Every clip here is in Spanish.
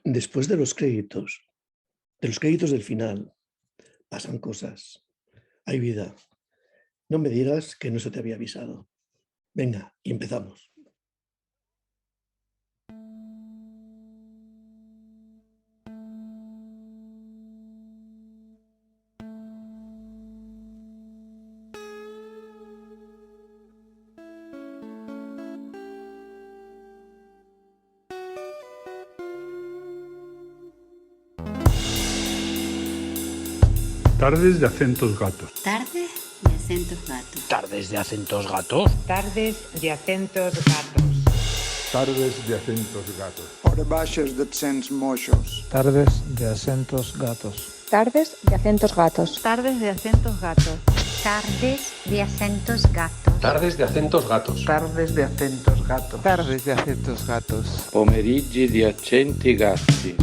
Después de los créditos del final, pasan cosas. Hay vida. No me digas que no se te había avisado. Venga, y empezamos. Tardes de acentos gatos. Tarde de acentos gatos. Tardes de acentos gatos. Tardes de acentos gatos. Tardes de acentos gatos. Hora baixas de sents moixos. Tardes de acentos gatos. Tardes de acentos gatos. Tardes de acentos gatos. Tardes de acentos gatos. Tardes de acentos gatos. Tardes de acentos gatos. Tardes de acentos gatos. Pomeriggi di accenti gatti.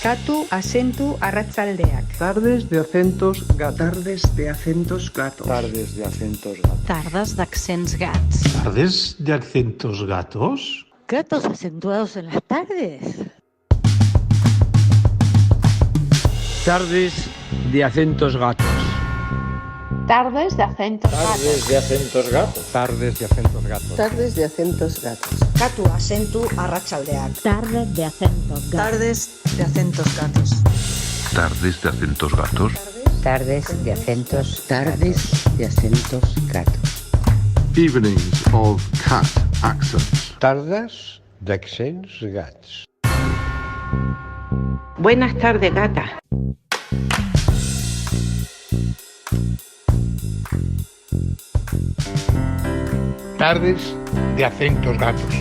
Katu acentu arratsaldeak. Tardes de acentos gatos. Tardes de acentos gatos. Tardes de acentos gatos. Tardes d'accents gats. Tardes de acentos gatos. Gatos acentuados en las tardes. Tardes de acentos gatos. Tardes de acentos Tardes de acentos gatos. Tardes de acentos gatos. Tardes de acentos gatos. Katu acentu arratsaldeak. Tardes de acentos gatos. Tardes de acentos gatos. Tardes de acentos gatos. Tardes de acentos. Tardes de acentos gatos. Evenings of cat accents. Tardes d'accents gats. Buenas tardes, gata. Tardes de acentos gatos.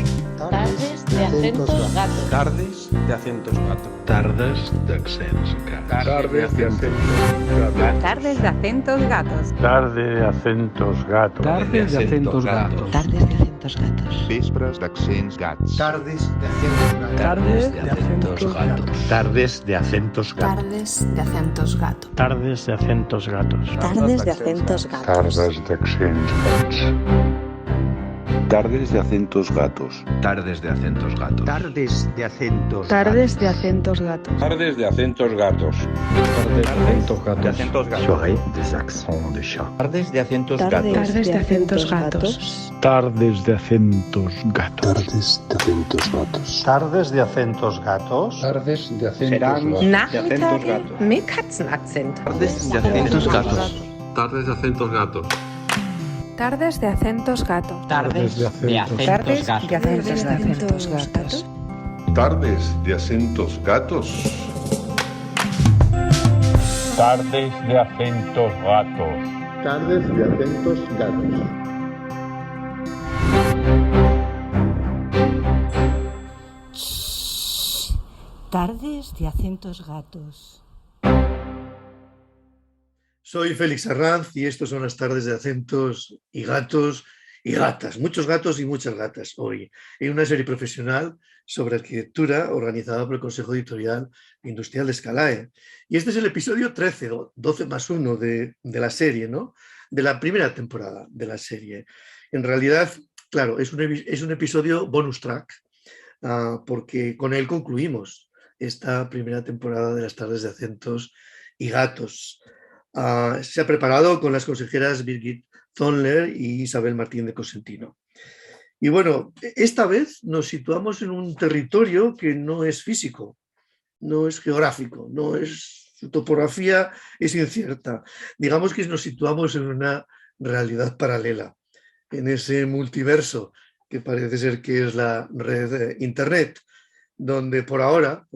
Tardes de acentos gatos. Tardes de acentos gatos. Tardes de accents gatos. Tardes de acentos gatos. Tardes de acentos gatos. Tarde de acentos gatos. Tardes de acentos gatos. Tardes de acentos gatos. Vespres d'accents gats. Tardes de acentos gatos. Tardes de acentos gatos. Tardes de acentos gatos. Tardes de acentos gatos. Tardes de acentos gatos. Tardes de acentos gatos. Tardes de accents gatos. Tardes de acentos gatos. Tardes de acentos gatos. Tardes de acentos Tardes de acentos gatos. Tardes de acentos gatos. De acentos gatos. Soirée des accents de chat. Tardes de acentos gatos. Tardes de acentos gatos. Tardes de acentos gatos. Tardes de acentos gatos. Tardes de acentos Serán gatos. Nachmittage mit Katzenakzent. Tardes de acentos gatos. Tardes de acentos gatos. Tardes de acentos gatos. Tardes de acentos Tardes de Tardes de acentos acentos gatos. Tardes de acentos gatos. Tardes de acentos gatos. Tardes de acentos gatos. Tardes de acentos gatos. Soy Félix Arranz y estos son las tardes de acentos y gatos y gatas. Muchos gatos y muchas gatas hoy. En una serie profesional sobre arquitectura organizada por el Consejo Editorial Industrial de Scalae. Y este es el episodio 13, 12 más 1 de la serie, ¿no? De la primera temporada de la serie. En realidad, claro, es un episodio bonus track, porque con él concluimos esta primera temporada de las tardes de acentos y gatos. Se ha preparado con las consejeras Birgit Zonler y Isabel Martín de Cosentino. Y bueno, esta vez nos situamos en un territorio que no es físico, no es geográfico, su topografía es incierta. Digamos que nos situamos en una realidad paralela, en ese multiverso que parece ser que es la red Internet, donde por ahora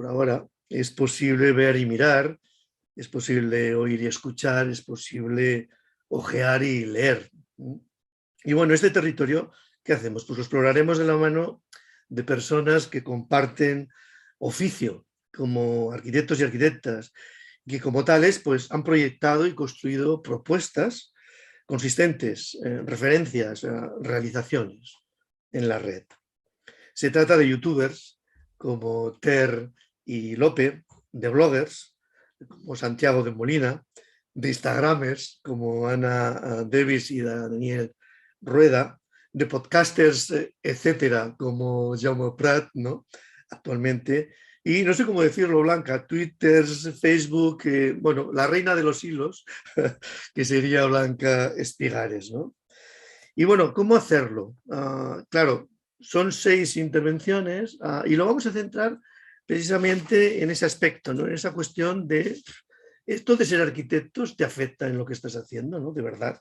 es posible ver y mirar, es posible oír y escuchar, es posible ojear y leer. Y bueno, este territorio, ¿qué hacemos? Pues lo exploraremos de la mano de personas que comparten oficio como arquitectos y arquitectas, que como tales pues, han proyectado y construido propuestas consistentes, referencias, realizaciones en la red. Se trata de youtubers como Ter y Lope, de bloggers, como Santiago de Molina, de instagramers como Ana Davis y Daniel Rueda, de podcasters, etcétera, como Jaume Prat, ¿no? Actualmente, Y no sé cómo decirlo, Blanca, Twitter, Facebook, bueno, la reina de los hilos, que sería Blanca Espigares, ¿no? Y bueno, ¿cómo hacerlo? Claro, son 6 intervenciones y lo vamos a centrar precisamente en ese aspecto, ¿no? En esa cuestión de esto de ser arquitectos te afecta en lo que estás haciendo, ¿no? De verdad.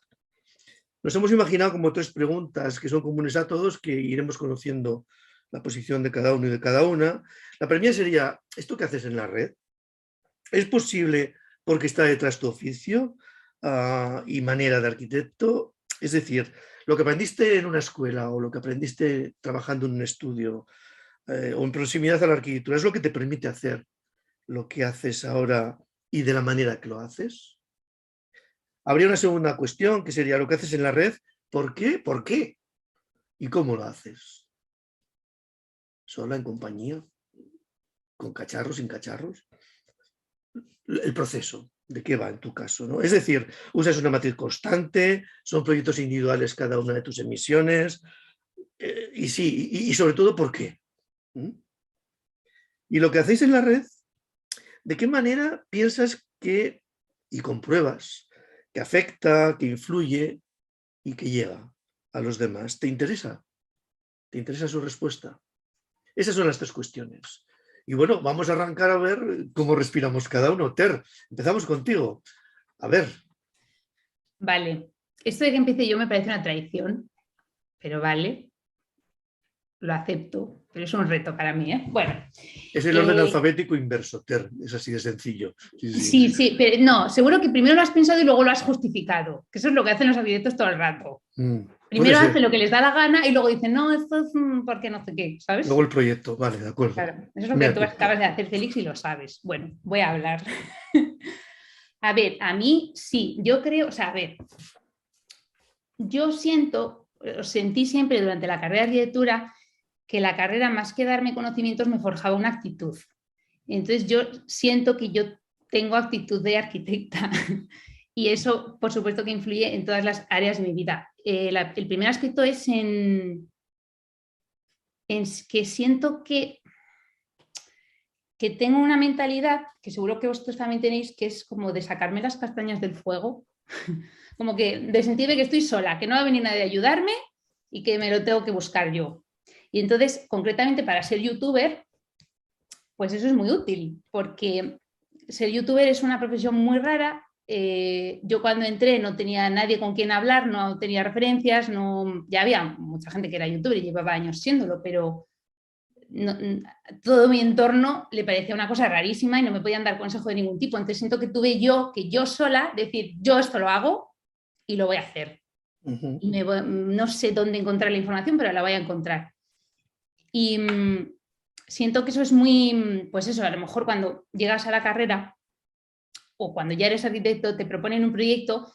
Nos hemos imaginado como 3 preguntas que son comunes a todos, que iremos conociendo la posición de cada uno y de cada una. La primera sería, ¿esto que haces en la red? ¿Es posible porque está detrás tu oficio y manera de arquitecto? Es decir, lo que aprendiste en una escuela o lo que aprendiste trabajando en un estudio o en proximidad a la arquitectura, ¿es lo que te permite hacer lo que haces ahora y de la manera que lo haces? Habría una segunda cuestión que sería lo que haces en la red, ¿por qué? ¿Por qué? ¿Y cómo lo haces? ¿Sola, en compañía? ¿Con cacharros, sin cacharros? El proceso, ¿de qué va en tu caso, ¿no? Es decir, usas una matriz constante, son proyectos individuales cada una de tus emisiones, y sí, y sobre todo, ¿por qué? Y lo que hacéis en la red, ¿de qué manera piensas que, y compruebas, que afecta, que influye y que llega a los demás? ¿Te interesa? ¿Te interesa su respuesta? Esas son las 3 cuestiones. Y bueno, vamos a arrancar a ver cómo respiramos cada uno. Ter, empezamos contigo. A ver. Vale. Esto de que empiece yo me parece una traición, pero vale. Lo acepto, pero es un reto para mí, ¿eh? Bueno. Es el orden alfabético inverso, Ter. Es así de sencillo. Sí, pero no, seguro que primero lo has pensado y luego lo has justificado, que eso es lo que hacen los arquitectos todo el rato. Primero hacen lo que les da la gana y luego dicen, no, esto es porque no sé qué, ¿sabes? Luego el proyecto, vale, de acuerdo. Claro, eso es lo que tú acabas de hacer, Félix, y lo sabes. Bueno, voy a hablar. A ver, a mí sí, yo creo, o sea, a ver, yo sentí siempre durante la carrera de arquitectura que la carrera, más que darme conocimientos, me forjaba una actitud. Entonces yo siento que yo tengo actitud de arquitecta y eso, por supuesto, que influye en todas las áreas de mi vida. El primer aspecto es en que siento que tengo una mentalidad, que seguro que vosotros también tenéis, que es como de sacarme las castañas del fuego, como que de sentirme que estoy sola, que no va a venir nadie a ayudarme y que me lo tengo que buscar yo. Y entonces, concretamente para ser youtuber, pues eso es muy útil, porque ser youtuber es una profesión muy rara. Yo cuando entré no tenía nadie con quien hablar, no tenía referencias, ya había mucha gente que era youtuber y llevaba años siéndolo, pero todo mi entorno le parecía una cosa rarísima y no me podían dar consejo de ningún tipo. Entonces siento que tuve que yo sola decir, yo esto lo hago y lo voy a hacer. Y no sé dónde encontrar la información, pero la voy a encontrar. Y siento que eso es muy, pues eso, a lo mejor cuando llegas a la carrera o cuando ya eres arquitecto te proponen un proyecto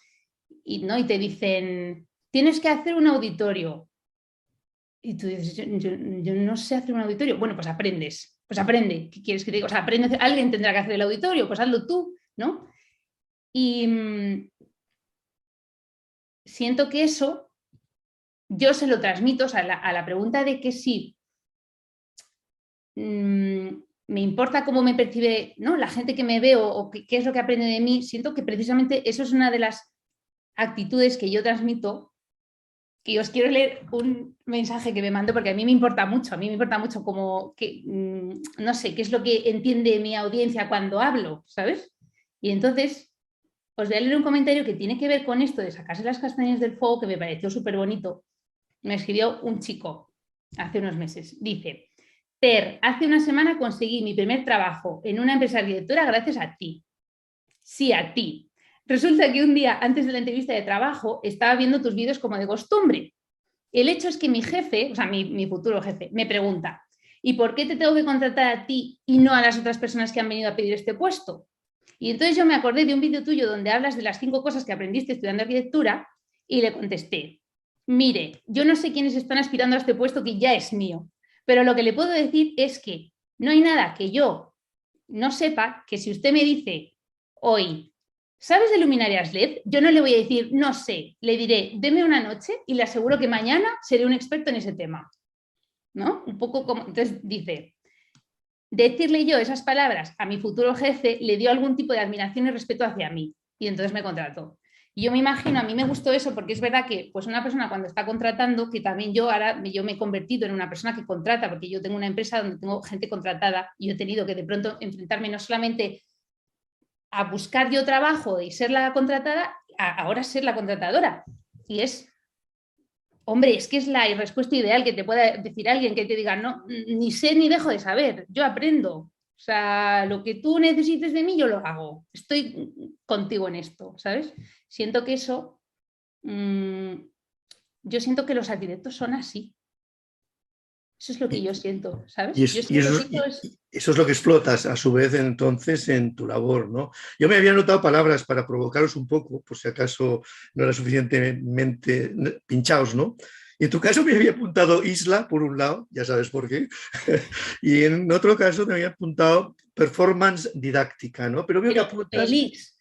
y te dicen, tienes que hacer un auditorio. Y tú dices, yo no sé hacer un auditorio. Bueno, pues aprendes, pues aprende. ¿Qué quieres que te diga? O sea, aprende, alguien tendrá que hacer el auditorio, pues hazlo tú, ¿no? Y siento que eso yo se lo transmito, o sea, a la pregunta de que sí, me importa cómo me percibe, ¿no?, la gente que me ve o qué es lo que aprende de mí. Siento que precisamente eso es una de las actitudes que yo transmito. Y os quiero leer un mensaje que me mandó porque a mí me importa mucho como que, no sé, qué es lo que entiende mi audiencia cuando hablo, ¿sabes? Y entonces os voy a leer un comentario que tiene que ver con esto de sacarse las castañas del fuego, que me pareció súper bonito. Me escribió un chico hace unos meses. Dice, Ter, hace una semana conseguí mi primer trabajo en una empresa de arquitectura gracias a ti. Sí, a ti. Resulta que un día antes de la entrevista de trabajo estaba viendo tus vídeos como de costumbre. El hecho es que mi jefe, o sea, mi futuro jefe, me pregunta, ¿y por qué te tengo que contratar a ti y no a las otras personas que han venido a pedir este puesto? Y entonces yo me acordé de un vídeo tuyo donde hablas de las 5 cosas que aprendiste estudiando arquitectura y le contesté, mire, yo no sé quiénes están aspirando a este puesto que ya es mío, pero lo que le puedo decir es que no hay nada que yo no sepa, que si usted me dice hoy, ¿sabes de luminarias LED? Yo no le voy a decir, no sé, le diré, deme una noche y le aseguro que mañana seré un experto en ese tema, ¿no? Un poco como, entonces dice, decirle yo esas palabras a mi futuro jefe le dio algún tipo de admiración y respeto hacia mí. Y entonces me contrató. Y yo me imagino, a mí me gustó eso porque es verdad que pues una persona cuando está contratando, que también yo me he convertido en una persona que contrata, porque yo tengo una empresa donde tengo gente contratada y yo he tenido que de pronto enfrentarme no solamente a buscar yo trabajo y ser la contratada, ahora ser la contratadora. Y es, hombre, es que es la respuesta ideal que te pueda decir alguien que te diga, no, ni sé ni dejo de saber, yo aprendo. O sea, lo que tú necesites de mí, yo lo hago. Estoy contigo en esto, ¿sabes? Siento que eso, yo siento que los arquitectos son así. Eso es lo que yo siento, ¿sabes? Y eso es lo que explotas a su vez entonces en tu labor, ¿no? Yo me había anotado palabras para provocaros un poco, por si acaso no era suficientemente pinchaos, ¿no? Y en tu caso me había apuntado isla, por un lado, ya sabes por qué, y en otro caso me había apuntado performance didáctica, ¿no? Pero veo que apuntas... Félix,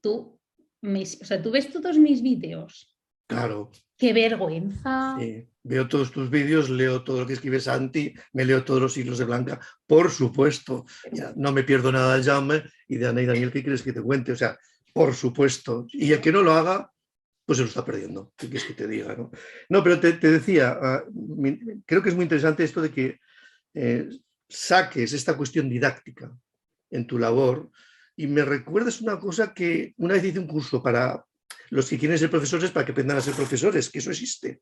tú ves todos mis vídeos. Claro. ¡Qué vergüenza! Sí. Veo todos tus vídeos, leo todo lo que escribe Santi, me leo todos los siglos de Blanca, por supuesto. Ya, no me pierdo nada de Jaume y de Ana y Daniel, ¿qué quieres que te cuente? O sea, por supuesto. Y el que no lo haga, pues se lo está perdiendo. ¿Qué quieres que te diga? No, pero te decía, creo que es muy interesante esto de que saques esta cuestión didáctica en tu labor y me recuerdas una cosa que una vez hice un curso para los que quieren ser profesores para que aprendan a ser profesores, que eso existe,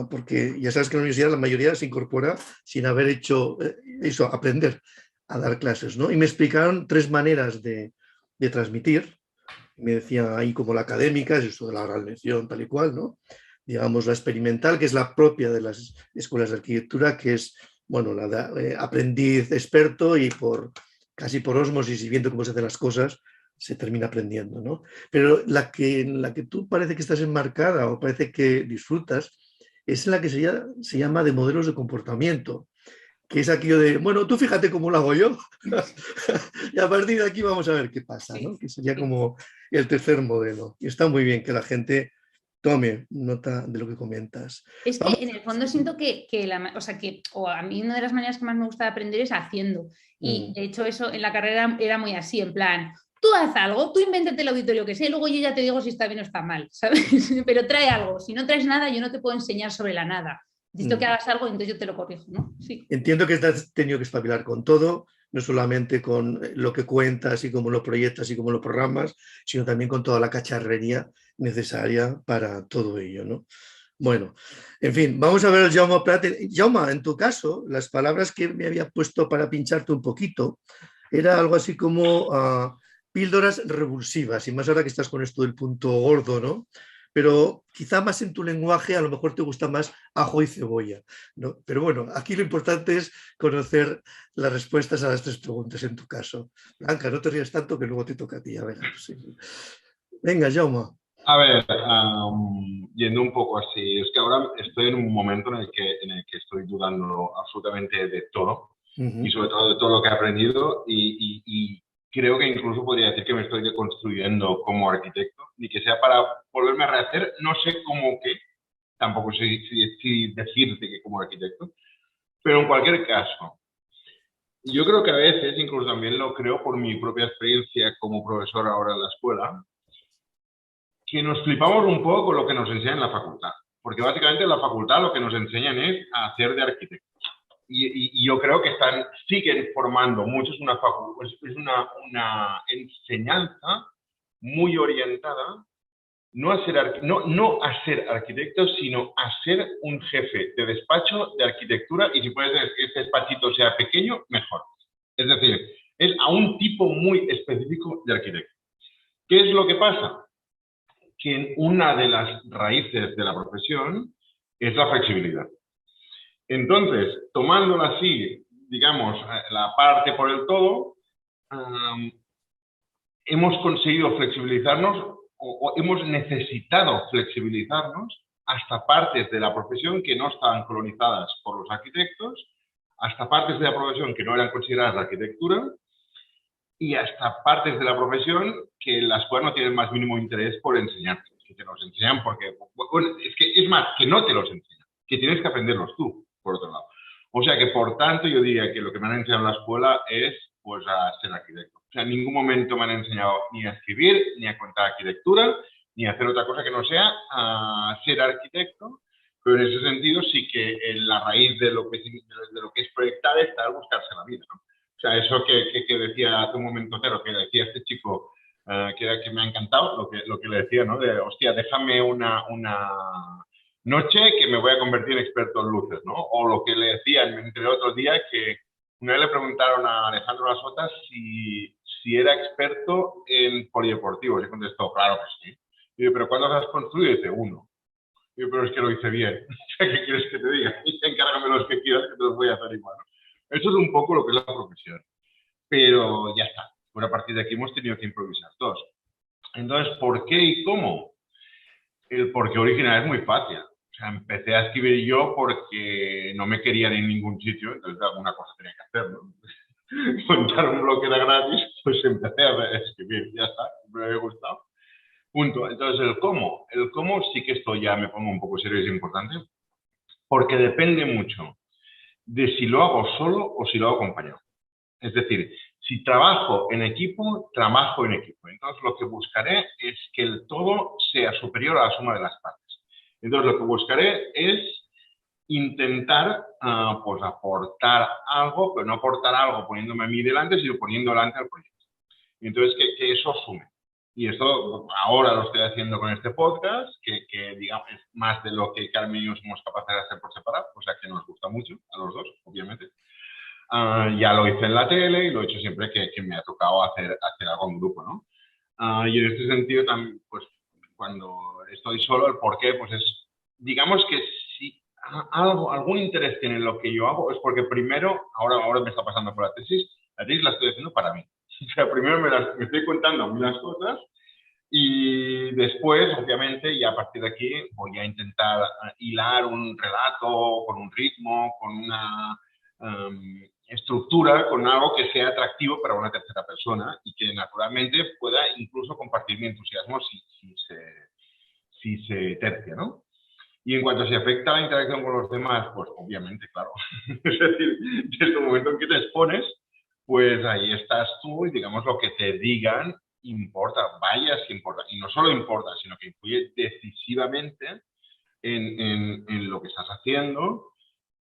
porque ya sabes que en la universidad la mayoría se incorpora sin haber hecho eso, aprender a dar clases, ¿no? Y me explicaron 3 maneras de transmitir, me decían ahí como la académica, es esto de la gran lección, tal y cual, ¿no? Digamos la experimental, que es la propia de las escuelas de arquitectura, que es, bueno, la de aprendiz experto y casi por ósmosis y viendo cómo se hacen las cosas, se termina aprendiendo, ¿no? Pero la que tú parece que estás enmarcada o parece que disfrutas es en la que se llama de modelos de comportamiento, que es aquello de, bueno, tú fíjate cómo lo hago yo y a partir de aquí vamos a ver qué pasa, ¿no? Que sería como el tercer modelo. Y está muy bien que la gente tome nota de lo que comentas. Es que en el fondo siento que a mí una de las maneras que más me gusta de aprender es haciendo. Y de hecho eso en la carrera era muy así, en plan, tú haz algo, tú invéntate el auditorio que sé, luego yo ya te digo si está bien o está mal, ¿sabes? Pero trae algo, si no traes nada yo no te puedo enseñar sobre la nada. Necesito que hagas algo y entonces yo te lo corrijo, ¿no? Sí. Entiendo que has tenido que espabilar con todo, no solamente con lo que cuentas y cómo lo proyectas y cómo lo programas, sino también con toda la cacharrería necesaria para todo ello, ¿no? Bueno, en fin, vamos a ver el Jaume Prat. Jaume, en tu caso, las palabras que me había puesto para pincharte un poquito, era algo así como píldoras revulsivas, y más ahora que estás con esto del punto gordo, ¿no? Pero quizá más en tu lenguaje a lo mejor te gusta más ajo y cebolla, ¿no? Pero bueno, aquí lo importante es conocer las respuestas a las 3 preguntas en tu caso. Blanca, no te rías tanto que luego te toca a ti. Venga, Jaume. A ver, yendo un poco así, es que ahora estoy en un momento en el que estoy dudando absolutamente de todo, y sobre todo de todo lo que he aprendido, y creo que incluso podría decir que me estoy deconstruyendo como arquitecto, ni que sea para volverme a rehacer, no sé cómo qué, tampoco sé si decirte que como arquitecto, pero en cualquier caso, yo creo que a veces, incluso también lo creo por mi propia experiencia como profesor ahora en la escuela, que nos flipamos un poco con lo que nos enseñan en la facultad, porque básicamente en la facultad lo que nos enseñan es a hacer de arquitectos. Y yo creo que siguen formando mucho, es una enseñanza muy orientada no a ser arquitecto, sino a ser un jefe de despacho de arquitectura, y si puede ser que este despachito sea pequeño, mejor. Es decir, es a un tipo muy específico de arquitecto. ¿Qué es lo que pasa? Que una de las raíces de la profesión es la flexibilidad. Entonces, tomándola así, digamos, la parte por el todo, hemos conseguido flexibilizarnos o hemos necesitado flexibilizarnos hasta partes de la profesión que no estaban colonizadas por los arquitectos, hasta partes de la profesión que no eran consideradas de arquitectura y hasta partes de la profesión que las cuales no tienen más mínimo interés por enseñarte. Que te los enseñan porque, bueno, es más, que no te los enseñan, que tienes que aprenderlos tú, por otro lado. O sea que, por tanto, yo diría que lo que me han enseñado en la escuela es pues a ser arquitecto. O sea, en ningún momento me han enseñado ni a escribir, ni a contar arquitectura, ni a hacer otra cosa que no sea a ser arquitecto, pero en ese sentido sí que en la raíz de lo que es proyectar está buscarse la vida, ¿no? O sea, eso que decía hace un momento Cero, que decía este chico, que me ha encantado, lo que le decía, ¿no? De, hostia, déjame una noche que me voy a convertir en experto en luces, ¿no? O lo que le decía entre el otro día, que una vez le preguntaron a Alejandro Lasota si era experto en polideportivos. Y contestó, claro que sí. Y digo, ¿pero cuántos has construido? Y dice, uno. Y digo, pero es que lo hice bien. ¿Qué quieres que te diga? Y encárgame los que quieras, que te los voy a hacer igual, ¿no? Eso es un poco lo que es la profesión. Pero ya está. Bueno, a partir de aquí hemos tenido que improvisar todos. Entonces, ¿por qué y cómo? El porqué original es muy fácil. O sea, empecé a escribir yo porque no me querían en ningún sitio, entonces alguna cosa tenía que hacer, ¿no? Contar un blog era gratis, pues empecé a escribir, ya está, me había gustado. Punto. Entonces, el cómo sí que esto ya me pongo un poco serio y es importante, porque depende mucho de si lo hago solo o si lo hago acompañado. Es decir, si trabajo en equipo, trabajo en equipo. Entonces, lo que buscaré es que el todo sea superior a la suma de las partes. Entonces, lo que buscaré es intentar pues aportar algo, pero no aportar algo poniéndome a mí delante, sino poniendo delante al proyecto. Y entonces, que eso sume. Y esto ahora lo estoy haciendo con este podcast, que digamos es más de lo que Carmen y yo somos capaces de hacer por separado, o sea que nos gusta mucho a los dos, obviamente. Ya lo hice en la tele y lo he hecho siempre que me ha tocado hacer algo en grupo, ¿no? Y en este sentido, también, pues cuando estoy solo, el porqué, pues es, digamos que si algún interés tiene en lo que yo hago, es porque primero, ahora me está pasando por la tesis la estoy haciendo para mí. O sea, primero me estoy contando a mí las cosas y después, obviamente, ya a partir de aquí voy a intentar hilar un relato con un ritmo, con una estructura, con algo que sea atractivo para una tercera persona y que naturalmente pueda incluso compartir mi entusiasmo si se tercia, ¿no? Y en cuanto se afecta a la interacción con los demás, pues obviamente, claro. Es decir, desde el momento en que te expones, pues ahí estás tú y digamos lo que te digan importa, vaya si importa. Y no solo importa, sino que influye decisivamente en lo que estás haciendo,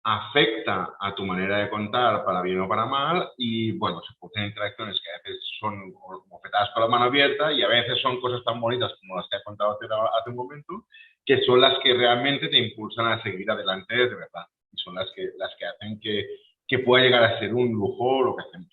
afecta a tu manera de contar para bien o para mal y, bueno, se producen interacciones que a veces son bofetadas con la mano abierta y a veces son cosas tan bonitas como las que he contado hace un momento, que son las que realmente te impulsan a seguir adelante de verdad. Y son las que hacen que pueda llegar a ser un lujo lo que hacemos.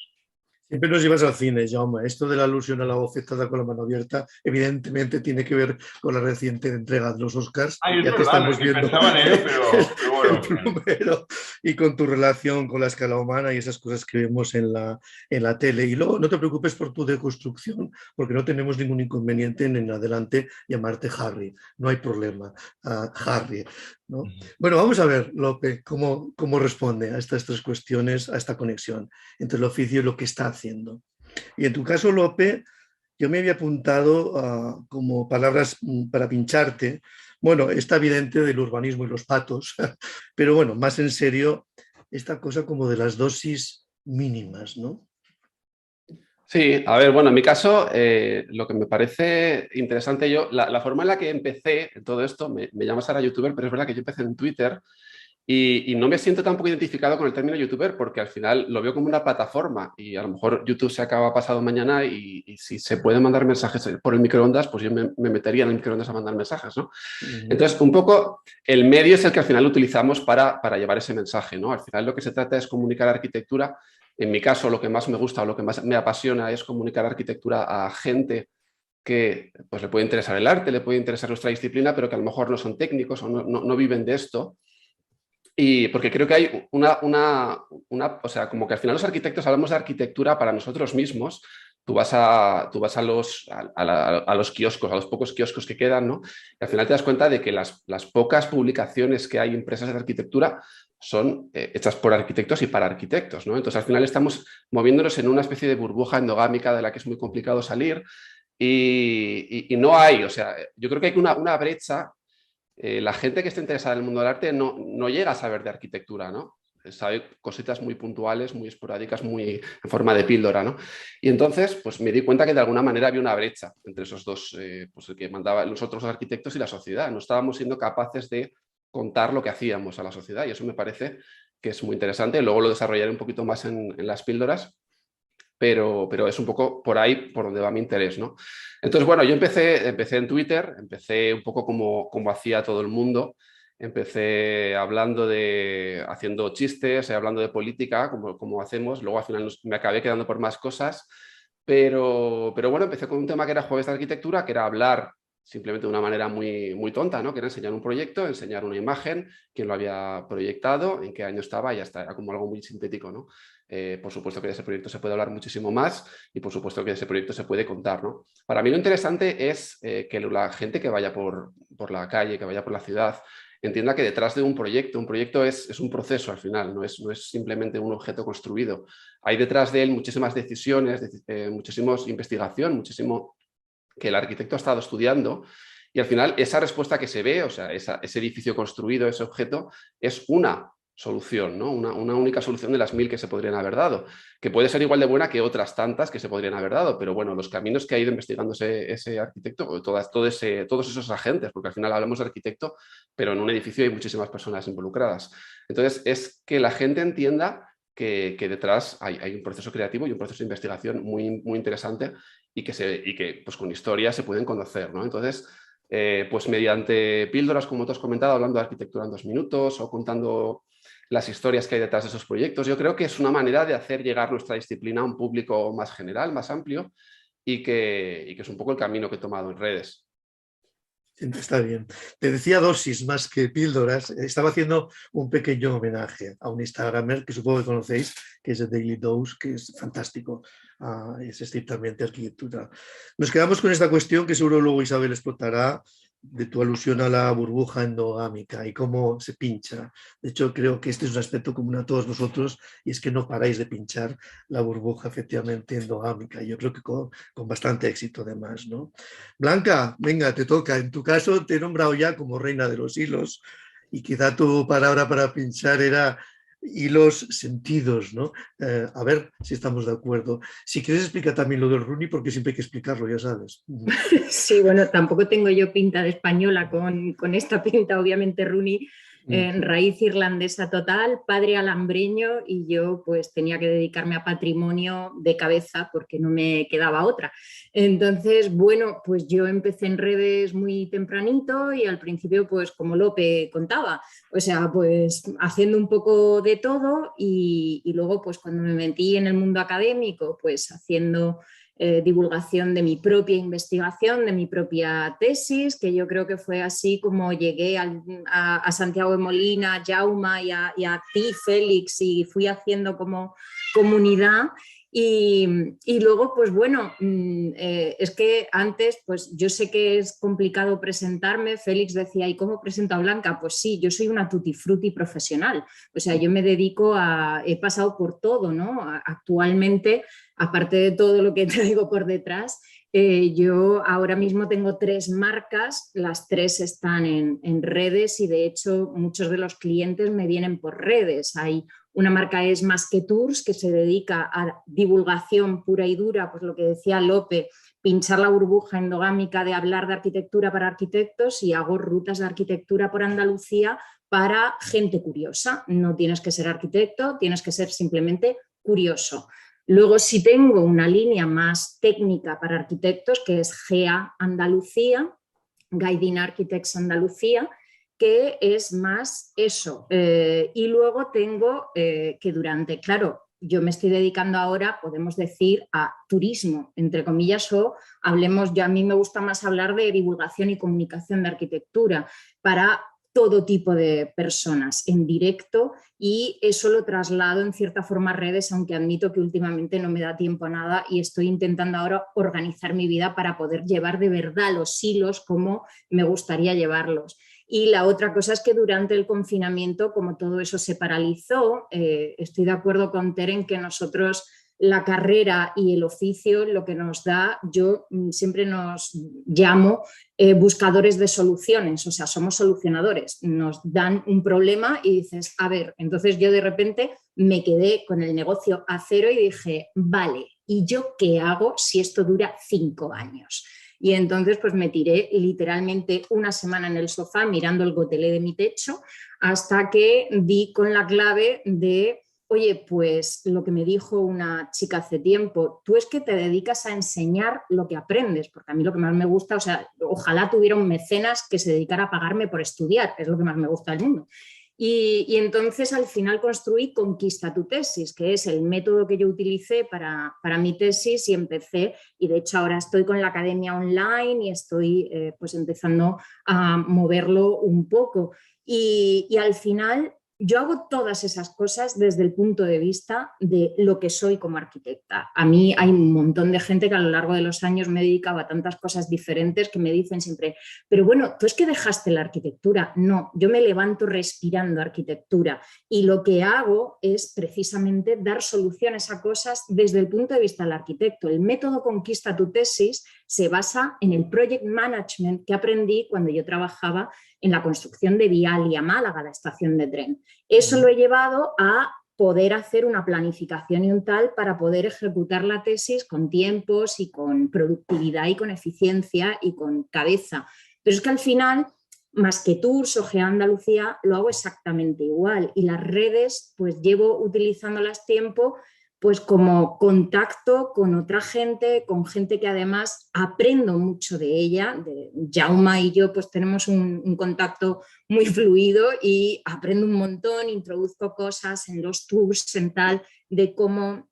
Siempre nos llevas al cine, Jaume. Esto de la alusión a la bofetada con la mano abierta, evidentemente tiene que ver con la reciente entrega de los Oscars. Ya te estamos viendo. Pensaba en ello, pero bueno. El número, y con tu relación con la escala humana y esas cosas que vemos en la tele. Y luego no te preocupes por tu deconstrucción, porque no tenemos ningún inconveniente en adelante llamarte Harry. No hay problema, Harry, ¿no? Bueno, vamos a ver, Lope, cómo responde a estas tres cuestiones, a esta conexión entre el oficio y lo que está haciendo. Y en tu caso, Lope, yo me había apuntado como palabras para pincharte. Bueno, está evidente del urbanismo y los patos, pero bueno, más en serio, esta cosa como de las dosis mínimas, ¿no? Sí, a ver, bueno, en mi caso, lo que me parece interesante la forma en la que empecé en todo esto, me llamas ahora youtuber, pero es verdad que yo empecé en Twitter y no me siento tampoco identificado con el término youtuber porque al final lo veo como una plataforma y a lo mejor YouTube se acaba pasado mañana y si se pueden mandar mensajes por el microondas, pues yo me metería en el microondas a mandar mensajes, ¿no? Entonces, un poco el medio es el que al final utilizamos para llevar ese mensaje, ¿no? Al final lo que se trata es comunicar arquitectura. En mi caso, lo que más me gusta o lo que más me apasiona es comunicar arquitectura a gente que pues, le puede interesar el arte, le puede interesar nuestra disciplina, pero que a lo mejor no son técnicos o no viven de esto. Y porque creo que hay o sea, como que al final los arquitectos hablamos de arquitectura para nosotros mismos. Tú vas a los kioscos, a los pocos kioscos que quedan, ¿no? Y al final te das cuenta de que las pocas publicaciones que hay impresas de arquitectura son hechas por arquitectos y para arquitectos, ¿no? Entonces al final estamos moviéndonos en una especie de burbuja endogámica de la que es muy complicado salir y no hay, o sea, yo creo que hay una brecha. La gente que esté interesada en el mundo del arte no llega a saber de arquitectura, ¿no? sabe cositas muy puntuales, muy esporádicas, muy en forma de píldora, ¿no? Y entonces, pues me di cuenta que de alguna manera había una brecha entre esos dos, pues el que mandaba los otros arquitectos y la sociedad. No estábamos siendo capaces de contar lo que hacíamos a la sociedad y eso me parece que es muy interesante. Luego lo desarrollaré un poquito más en las píldoras, pero es un poco por ahí por donde va mi interés, ¿no? Entonces, bueno, yo empecé en Twitter, empecé un poco como hacía todo el mundo. Empecé haciendo chistes, hablando de política, como hacemos. Luego al final me acabé quedando por más cosas. Pero bueno, empecé con un tema que era Jueves de Arquitectura, que era hablar simplemente de una manera muy, muy tonta, ¿no? Que era enseñar un proyecto, enseñar una imagen, quién lo había proyectado, en qué año estaba, y ya está. Era como algo muy sintético, ¿no? Por supuesto que de ese proyecto se puede hablar muchísimo más y por supuesto que de ese proyecto se puede contar, ¿no? Para mí lo interesante es que la gente que vaya por la calle, que vaya por la ciudad, entienda que detrás de un proyecto es un proceso al final, no es simplemente un objeto construido. Hay detrás de él muchísimas decisiones, muchísima investigación, muchísimo que el arquitecto ha estado estudiando y al final esa respuesta que se ve, o sea, ese edificio construido, ese objeto, es una solución, ¿no? Una única solución de las 1000 que se podrían haber dado, que puede ser igual de buena que otras tantas que se podrían haber dado, pero bueno, los caminos que ha ido investigando ese arquitecto, todos esos agentes, porque al final hablamos de arquitecto, pero en un edificio hay muchísimas personas involucradas. Entonces, es que la gente entienda que detrás hay un proceso creativo y un proceso de investigación muy, muy interesante y que pues, con historia se pueden conocer, ¿no? Entonces, pues mediante píldoras, como tú has comentado, hablando de arquitectura en 2 minutos o contando las historias que hay detrás de esos proyectos, yo creo que es una manera de hacer llegar nuestra disciplina a un público más general, más amplio y que es un poco el camino que he tomado en redes. Está bien. Te decía dosis más que píldoras. Estaba haciendo un pequeño homenaje a un Instagramer que supongo que conocéis, que es el Daily Dose, que es fantástico. Es estrictamente arquitectura. Nos quedamos con esta cuestión que seguro luego Isabel explotará, de tu alusión a la burbuja endogámica y cómo se pincha. De hecho, creo que este es un aspecto común a todos vosotros y es que no paráis de pinchar la burbuja efectivamente endogámica. Yo creo que con bastante éxito además, ¿no? Blanca, venga, te toca. En tu caso te he nombrado ya como reina de los hilos y quizá tu palabra para pinchar era hilos sentidos, ¿no? A ver si estamos de acuerdo. Si quieres explica también lo del Rooney, porque siempre hay que explicarlo, ya sabes. Sí, bueno, tampoco tengo yo pinta de española con esta pinta, obviamente Rooney, raíz irlandesa total, padre alhambreño y yo pues tenía que dedicarme a patrimonio de cabeza porque no me quedaba otra. Entonces, bueno, pues yo empecé en redes muy tempranito y al principio pues como Lope contaba, o sea, pues haciendo un poco de todo y luego pues cuando me metí en el mundo académico pues haciendo divulgación de mi propia investigación, de mi propia tesis, que yo creo que fue así como llegué a Santiago de Molina, a Jaume y a ti, Félix, y fui haciendo como comunidad. Y luego, pues bueno, es que antes, pues yo sé que es complicado presentarme. Félix decía, ¿y cómo presento a Blanca? Pues sí, yo soy una tutti frutti profesional. O sea, yo me dedico he pasado por todo, ¿no? Actualmente, aparte de todo lo que traigo por detrás, yo ahora mismo tengo 3 marcas, las 3 están en redes y de hecho muchos de los clientes me vienen por redes. Hay una marca es Más que Tours, que se dedica a divulgación pura y dura, pues lo que decía Lope, pinchar la burbuja endogámica de hablar de arquitectura para arquitectos, y hago rutas de arquitectura por Andalucía para gente curiosa. No tienes que ser arquitecto, tienes que ser simplemente curioso. Luego sí tengo una línea más técnica para arquitectos, que es GA Andalucía, Guiding Architects Andalucía, que es más eso. Y luego tengo que claro, yo me estoy dedicando ahora, podemos decir, a turismo, entre comillas, o hablemos, a mí me gusta más hablar de divulgación y comunicación de arquitectura para todo tipo de personas en directo, y eso lo traslado en cierta forma a redes, aunque admito que últimamente no me da tiempo a nada y estoy intentando ahora organizar mi vida para poder llevar de verdad los hilos como me gustaría llevarlos. Y la otra cosa es que durante el confinamiento, como todo eso se paralizó, estoy de acuerdo con Ter en que nosotros la carrera y el oficio lo que nos da, yo siempre nos llamo buscadores de soluciones, o sea, somos solucionadores, nos dan un problema y dices, a ver, entonces yo de repente me quedé con el negocio a cero y dije, vale, ¿y yo qué hago si esto dura 5 años? Y entonces pues me tiré literalmente una semana en el sofá mirando el gotelé de mi techo hasta que di con la clave de, oye, pues lo que me dijo una chica hace tiempo, tú es que te dedicas a enseñar lo que aprendes, porque a mí lo que más me gusta, o sea, ojalá tuviera un mecenas que se dedicara a pagarme por estudiar, es lo que más me gusta del mundo. Y entonces al final construí Conquista tu tesis, que es el método que yo utilicé para mi tesis y empecé, y de hecho ahora estoy con la academia online y estoy pues empezando a moverlo un poco. Y al final yo hago todas esas cosas desde el punto de vista de lo que soy como arquitecta. A mí hay un montón de gente que a lo largo de los años me he dedicado a tantas cosas diferentes que me dicen siempre, pero bueno, ¿tú es que dejaste la arquitectura? No, yo me levanto respirando arquitectura y lo que hago es precisamente dar soluciones a cosas desde el punto de vista del arquitecto. El método Conquista tu tesis se basa en el project management que aprendí cuando yo trabajaba en la construcción de Vialia Málaga, la estación de tren. Eso lo he llevado a poder hacer una planificación y un tal para poder ejecutar la tesis con tiempos y con productividad y con eficiencia y con cabeza. Pero es que al final, más que Tours o GeoAndalucía, lo hago exactamente igual. Y las redes, pues llevo utilizándolas tiempo pues como contacto con otra gente, con gente que además aprendo mucho de ella. Jaume y yo pues tenemos un contacto muy fluido y aprendo un montón, introduzco cosas en los tours, en tal, de cómo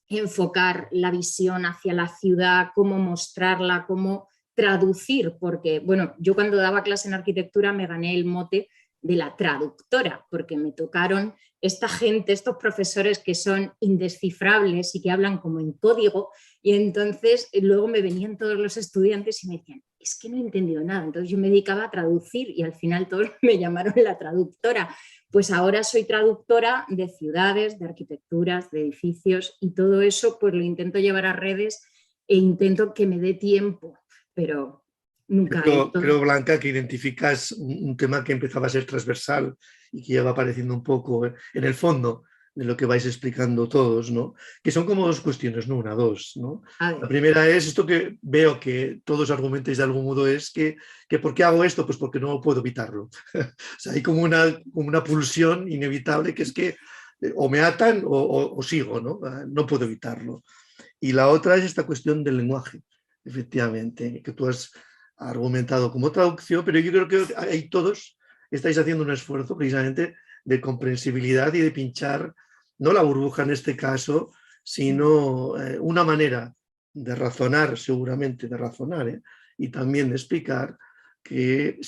enfocar la visión hacia la ciudad, cómo mostrarla, cómo traducir, porque bueno, yo cuando daba clase en arquitectura me gané el mote de la traductora, porque me tocaron esta gente, estos profesores que son indescifrables y que hablan como en código, y entonces luego me venían todos los estudiantes y me decían, es que no he entendido nada, entonces yo me dedicaba a traducir y al final todos me llamaron la traductora. Pues ahora soy traductora de ciudades, de arquitecturas, de edificios y todo eso pues lo intento llevar a redes e intento que me dé tiempo, pero nunca. Creo, Blanca, que identificas un tema que empezaba a ser transversal y que ya va apareciendo un poco en el fondo de lo que vais explicando todos, ¿no? Que son como dos cuestiones, no una, dos, ¿no? La primera es esto que veo que todos argumentáis de algún modo, es que ¿por qué hago esto? Pues porque no puedo evitarlo. O sea, hay como una pulsión inevitable que es que o me atan o sigo, ¿no? No puedo evitarlo. Y la otra es esta cuestión del lenguaje, efectivamente, que tú has argumentado como traducción, pero yo creo que ahí todos estáis haciendo un esfuerzo precisamente de comprensibilidad y de pinchar, no la burbuja en este caso, sino una manera de razonar, seguramente de razonar, y también de explicar que,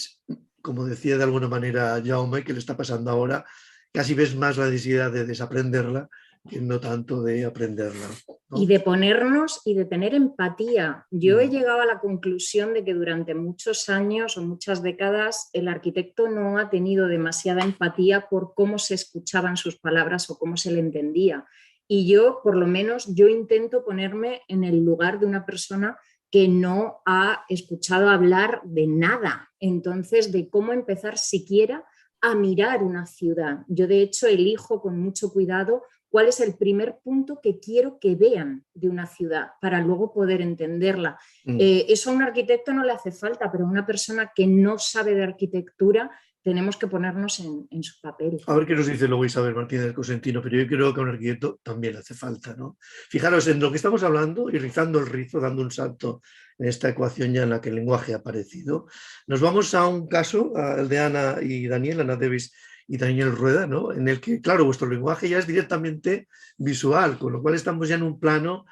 como decía de alguna manera Jaume, que le está pasando ahora, casi ves más la necesidad de desaprenderla que no tanto de aprenderla, ¿no? Y de ponernos y de tener empatía. Yo he llegado a la conclusión de que durante muchos años o muchas décadas el arquitecto no ha tenido demasiada empatía por cómo se escuchaban sus palabras o cómo se le entendía. Y yo, por lo menos, yo intento ponerme en el lugar de una persona que no ha escuchado hablar de nada. Entonces, de cómo empezar siquiera a mirar una ciudad. Yo, de hecho, elijo con mucho cuidado cuál es el primer punto que quiero que vean de una ciudad para luego poder entenderla. Eso a un arquitecto no le hace falta, pero a una persona que no sabe de arquitectura tenemos que ponernos en su papel. A ver qué nos dice luego Isabel Martínez Cosentino, pero yo creo que a un arquitecto también le hace falta, ¿no? Fijaros en lo que estamos hablando y rizando el rizo, dando un salto en esta ecuación ya en la que el lenguaje ha aparecido. Nos vamos a un caso, el de Ana y Daniel, Ana Davis y Daniel Rueda, ¿no? En el que, claro, vuestro lenguaje ya es directamente visual, con lo cual estamos ya en un plano,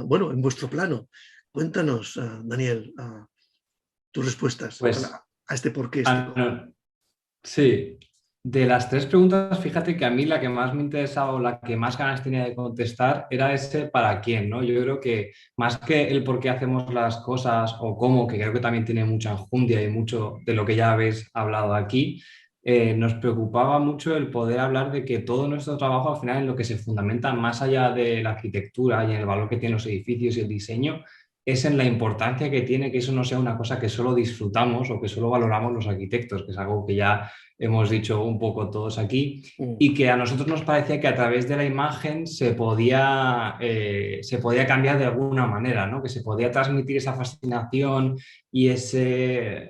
bueno, en vuestro plano. Cuéntanos, Daniel, tus respuestas pues, a este porqué. Sí, de las tres preguntas, fíjate que a mí la que más me interesaba o la que más ganas tenía de contestar era ese para quién, ¿no? Yo creo que más que el por qué hacemos las cosas o cómo, que creo que también tiene mucha enjundia y mucho de lo que ya habéis hablado aquí, nos preocupaba mucho el poder hablar de que todo nuestro trabajo al final en lo que se fundamenta más allá de la arquitectura y en el valor que tienen los edificios y el diseño es en la importancia que tiene que eso no sea una cosa que solo disfrutamos o que solo valoramos los arquitectos, que es algo que ya hemos dicho un poco todos aquí, y que a nosotros nos parecía que a través de la imagen se podía cambiar de alguna manera, ¿no? Que se podía transmitir esa fascinación y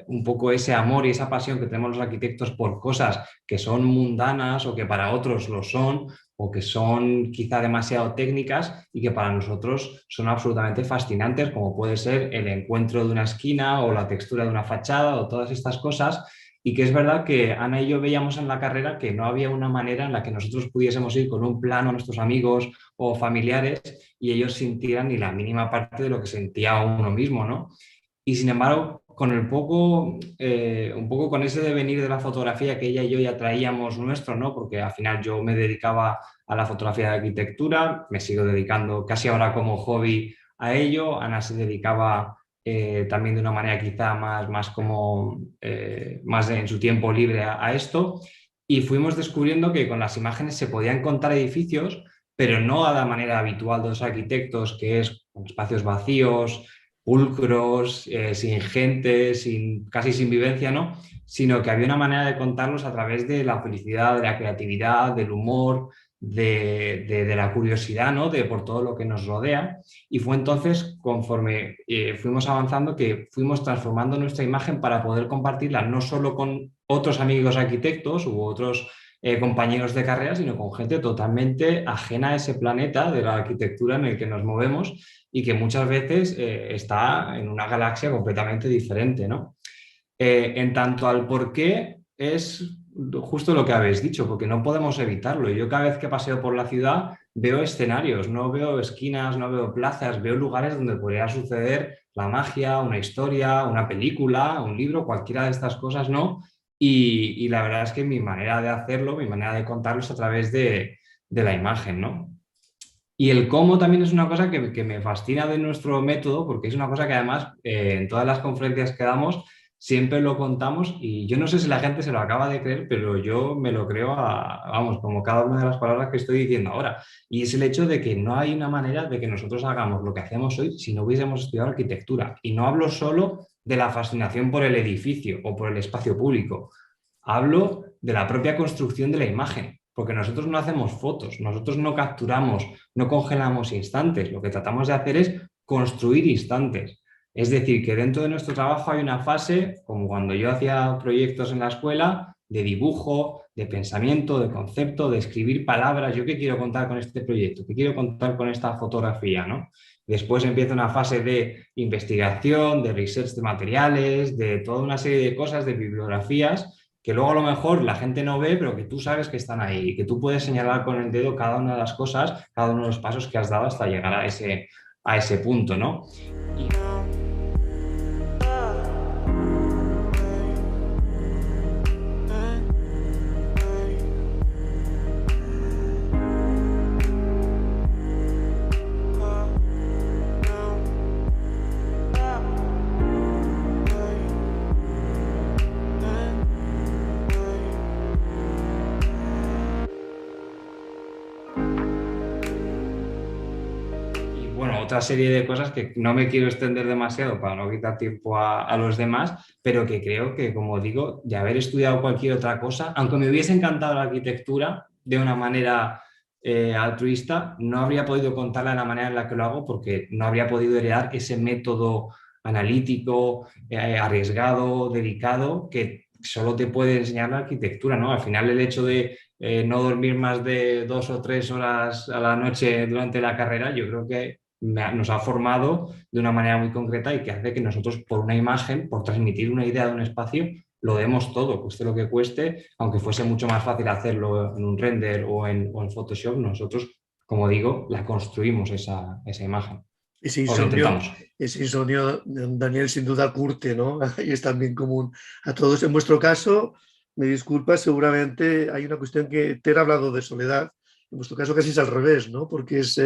un poco ese amor y esa pasión que tenemos los arquitectos por cosas que son mundanas o que para otros lo son, o que son quizá demasiado técnicas y que para nosotros son absolutamente fascinantes, como puede ser el encuentro de una esquina o la textura de una fachada o todas estas cosas, y que es verdad que Ana y yo veíamos en la carrera que no había una manera en la que nosotros pudiésemos ir con un plano a nuestros amigos o familiares y ellos sintieran ni la mínima parte de lo que sentía uno mismo, ¿no? Y sin embargo, con un poco con ese devenir de la fotografía que ella y yo ya traíamos nuestro, ¿no? Porque al final yo me dedicaba a la fotografía de arquitectura, me sigo dedicando casi ahora como hobby a ello, Ana se dedicaba también de una manera quizá más en su tiempo libre a esto, y fuimos descubriendo que con las imágenes se podían contar edificios, pero no a la manera habitual de los arquitectos, que es con espacios vacíos, pulcros, sin gente, casi sin vivencia, ¿no? Sino que había una manera de contarlos a través de la felicidad, de la creatividad, del humor, de la curiosidad, ¿no? Por todo lo que nos rodea. Y fue entonces, conforme fuimos avanzando, que fuimos transformando nuestra imagen para poder compartirla no solo con otros amigos arquitectos u otros compañeros de carrera, sino con gente totalmente ajena a ese planeta de la arquitectura en el que nos movemos y que muchas veces está en una galaxia completamente diferente, ¿no? En tanto al por qué, es justo lo que habéis dicho, porque no podemos evitarlo. Yo cada vez que paseo por la ciudad veo escenarios, no veo esquinas, no veo plazas, veo lugares donde podría suceder la magia, una historia, una película, un libro, cualquiera de estas cosas, ¿no? Y la verdad es que mi manera de hacerlo, mi manera de contarlo es a través de la imagen, ¿no? Y el cómo también es una cosa que me fascina de nuestro método, porque es una cosa que además en todas las conferencias que damos siempre lo contamos, y yo no sé si la gente se lo acaba de creer, pero yo me lo creo vamos, como cada una de las palabras que estoy diciendo ahora. Y es el hecho de que no hay una manera de que nosotros hagamos lo que hacemos hoy si no hubiésemos estudiado arquitectura. Y no hablo solo de la fascinación por el edificio o por el espacio público. Hablo de la propia construcción de la imagen, porque nosotros no hacemos fotos, nosotros no capturamos, no congelamos instantes. Lo que tratamos de hacer es construir instantes. Es decir, que dentro de nuestro trabajo hay una fase, como cuando yo hacía proyectos en la escuela, de dibujo, de pensamiento, de concepto, de escribir palabras. ¿Yo qué quiero contar con este proyecto? ¿Qué quiero contar con esta fotografía, ¿no? Después empieza una fase de investigación, de research de materiales, de toda una serie de cosas, de bibliografías, que luego a lo mejor la gente no ve, pero que tú sabes que están ahí y que tú puedes señalar con el dedo cada una de las cosas, cada uno de los pasos que has dado hasta llegar a ese punto, ¿no? Otra serie de cosas que no me quiero extender demasiado para no quitar tiempo a los demás, pero que creo que, como digo, de haber estudiado cualquier otra cosa, aunque me hubiese encantado la arquitectura de una manera altruista, no habría podido contarla de la manera en la que lo hago, porque no habría podido heredar ese método analítico, arriesgado, dedicado, que solo te puede enseñar la arquitectura, ¿no? Al final, el hecho de no dormir más de 2 o 3 horas a la noche durante la carrera, yo creo que nos ha formado de una manera muy concreta y que hace que nosotros, por una imagen, por transmitir una idea de un espacio, lo demos todo, cueste lo que cueste, aunque fuese mucho más fácil hacerlo en un render o en Photoshop. Nosotros, como digo, la construimos esa imagen. Ese insomnio, Daniel, sin duda curte, ¿no? Y es también común a todos. En vuestro caso, me disculpas, seguramente hay una cuestión que te he hablado de soledad. En vuestro caso casi es al revés, ¿no? Porque es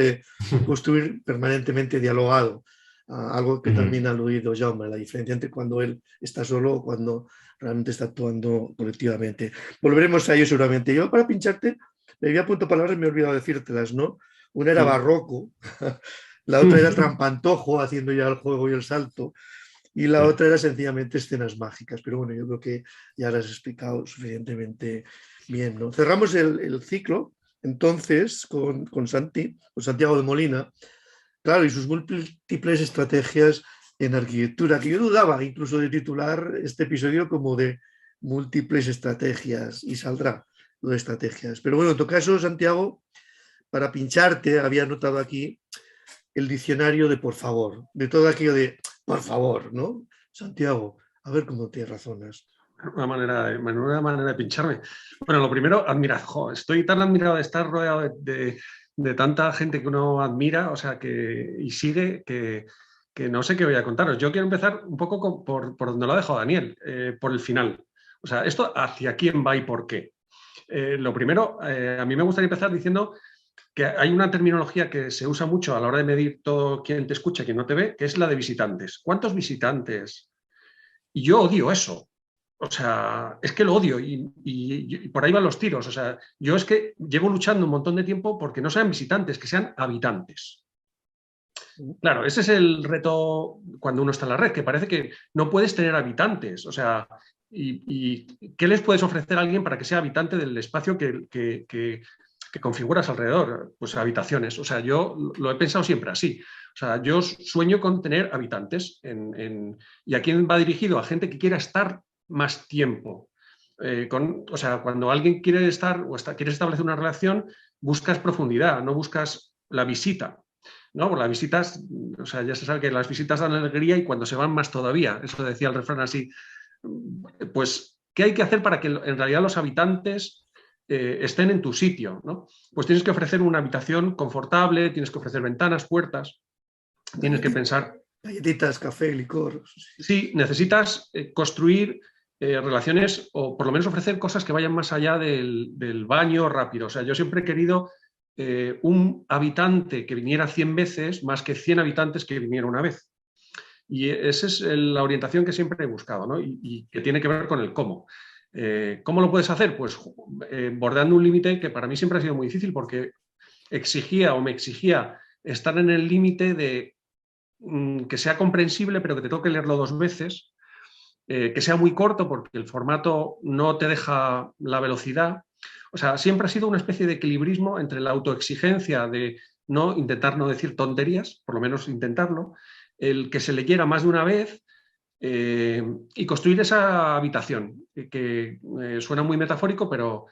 construir permanentemente dialogado. algo que también ha aludido Jaume, la diferencia entre cuando él está solo o cuando realmente está actuando colectivamente. Volveremos a ello seguramente. Yo, para pincharte, me había apuntado palabras y me he olvidado decírtelas, ¿no? Una era barroco, la otra era trampantojo, haciendo ya el juego y el salto, y la otra era sencillamente escenas mágicas. Pero bueno, yo creo que ya las he explicado suficientemente bien, ¿no? Cerramos el ciclo, entonces, con Santiago de Molina, claro, y sus múltiples estrategias en arquitectura, que yo dudaba incluso de titular este episodio como de múltiples estrategias, y saldrá lo de estrategias. Pero bueno, en tu caso, Santiago, para pincharte, había anotado aquí el diccionario de por favor, de todo aquello de por favor, ¿no? Santiago, a ver cómo te razonas. Una manera de pincharme. Bueno, lo primero, estoy tan admirado de estar rodeado de tanta gente que uno admira, o sea, y sigue, que no sé qué voy a contaros. Yo quiero empezar un poco por donde lo ha dejado Daniel, por el final. O sea, esto hacia quién va y por qué. Lo primero, a mí me gustaría empezar diciendo que hay una terminología que se usa mucho a la hora de medir todo quién te escucha y quién no te ve, que es la de visitantes. ¿Cuántos visitantes? Y yo odio eso. O sea, es que lo odio y por ahí van los tiros. O sea, yo es que llevo luchando un montón de tiempo porque no sean visitantes, que sean habitantes. Claro, ese es el reto cuando uno está en la red, que parece que no puedes tener habitantes. O sea, ¿y qué les puedes ofrecer a alguien para que sea habitante del espacio que configuras alrededor? Pues habitaciones. O sea, yo lo he pensado siempre así. O sea, yo sueño con tener habitantes. ¿Y a quién va dirigido? A gente que quiera estar más tiempo. O sea, cuando alguien quiere estar quieres establecer una relación, buscas profundidad, no buscas la visita. ¿No? Por las visitas, o sea, ya se sabe que las visitas dan alegría y cuando se van más todavía. Eso decía el refrán así. Pues, ¿qué hay que hacer para que en realidad los habitantes estén en tu sitio? ¿No? Pues tienes que ofrecer una habitación confortable, tienes que ofrecer ventanas, puertas, tienes que pensar... Galletitas, café, licor. Sí, necesitas construir relaciones o por lo menos ofrecer cosas que vayan más allá del baño rápido. O sea, yo siempre he querido un habitante que viniera 100 veces más que 100 habitantes que viniera una vez. Y esa es la orientación que siempre he buscado, ¿no? Y que tiene que ver con el cómo. ¿Cómo lo puedes hacer? Pues bordeando un límite que para mí siempre ha sido muy difícil porque me exigía estar en el límite de que sea comprensible pero que te toque leerlo 2 veces, que sea muy corto porque el formato no te deja la velocidad. O sea, siempre ha sido una especie de equilibrismo entre la autoexigencia de intentar no decir tonterías, por lo menos intentarlo, el que se leyera más de una vez y construir esa habitación, que suena muy metafórico, pero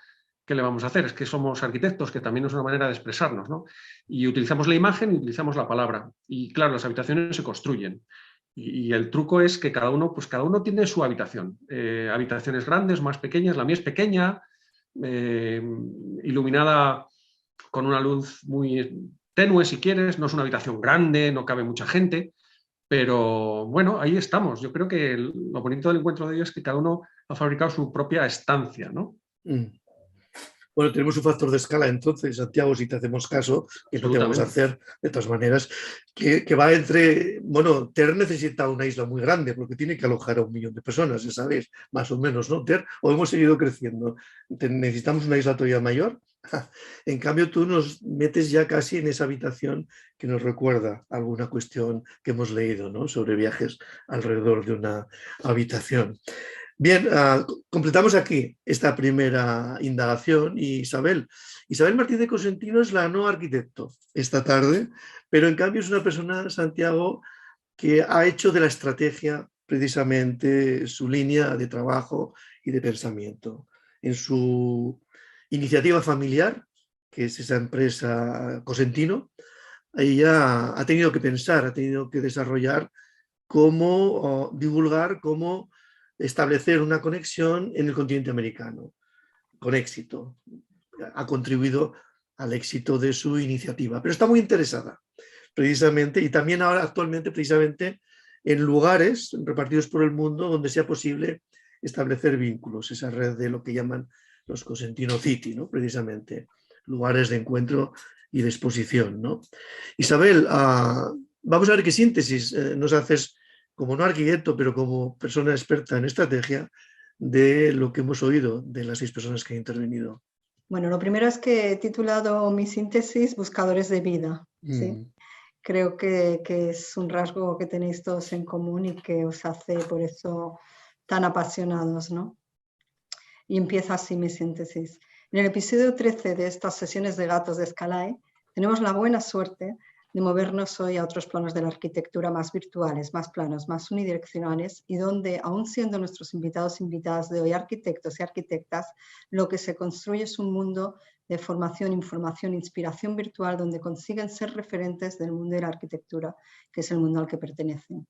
¿qué le vamos a hacer? Es que somos arquitectos, que también es una manera de expresarnos, ¿no? Y utilizamos la imagen y utilizamos la palabra. Y claro, las habitaciones se construyen. Y el truco es que cada uno tiene su habitación. Habitaciones grandes, más pequeñas. La mía es pequeña, iluminada con una luz muy tenue, si quieres. No es una habitación grande, no cabe mucha gente. Pero bueno, ahí estamos. Yo creo que lo bonito del encuentro de ellos es que cada uno ha fabricado su propia estancia, ¿no? Bueno, tenemos un factor de escala entonces, Santiago, si te hacemos caso, que no te vamos a hacer de todas maneras, que va entre, bueno, TER necesita una isla muy grande porque tiene que alojar a 1 millón de personas, ya sabéis, más o menos, ¿no, TER? O hemos seguido creciendo, necesitamos una isla todavía mayor. En cambio, tú nos metes ya casi en esa habitación que nos recuerda alguna cuestión que hemos leído, ¿no? Sobre viajes alrededor de una habitación. Bien, completamos aquí esta primera indagación y Isabel Martínez Cosentino es la no arquitecto esta tarde, pero en cambio es una persona, Santiago, que ha hecho de la estrategia precisamente su línea de trabajo y de pensamiento. En su iniciativa familiar, que es esa empresa Cosentino, ella ha tenido que pensar, ha tenido que desarrollar cómo divulgar, cómo establecer una conexión en el continente americano, con éxito. Ha contribuido al éxito de su iniciativa, pero está muy interesada, precisamente, y también ahora actualmente, precisamente, en lugares repartidos por el mundo donde sea posible establecer vínculos, esa red de lo que llaman los Cosentino City, ¿no? Precisamente, lugares de encuentro y de exposición, ¿no? Isabel, Vamos a ver qué síntesis nos haces como no arquitecto, pero como persona experta en estrategia, de lo que hemos oído de las 6 personas que han intervenido. Bueno, lo primero es que he titulado mi síntesis Buscadores de vida. ¿Sí? Creo que es un rasgo que tenéis todos en común y que os hace por eso tan apasionados, ¿no? Y empieza así mi síntesis. En el episodio 13 de estas sesiones de gatos de Scalae, tenemos la buena suerte de movernos hoy a otros planos de la arquitectura más virtuales, más planos, más unidireccionales y donde, aún siendo nuestros invitados e invitadas de hoy arquitectos y arquitectas, lo que se construye es un mundo de formación, información, inspiración virtual donde consiguen ser referentes del mundo de la arquitectura, que es el mundo al que pertenecen.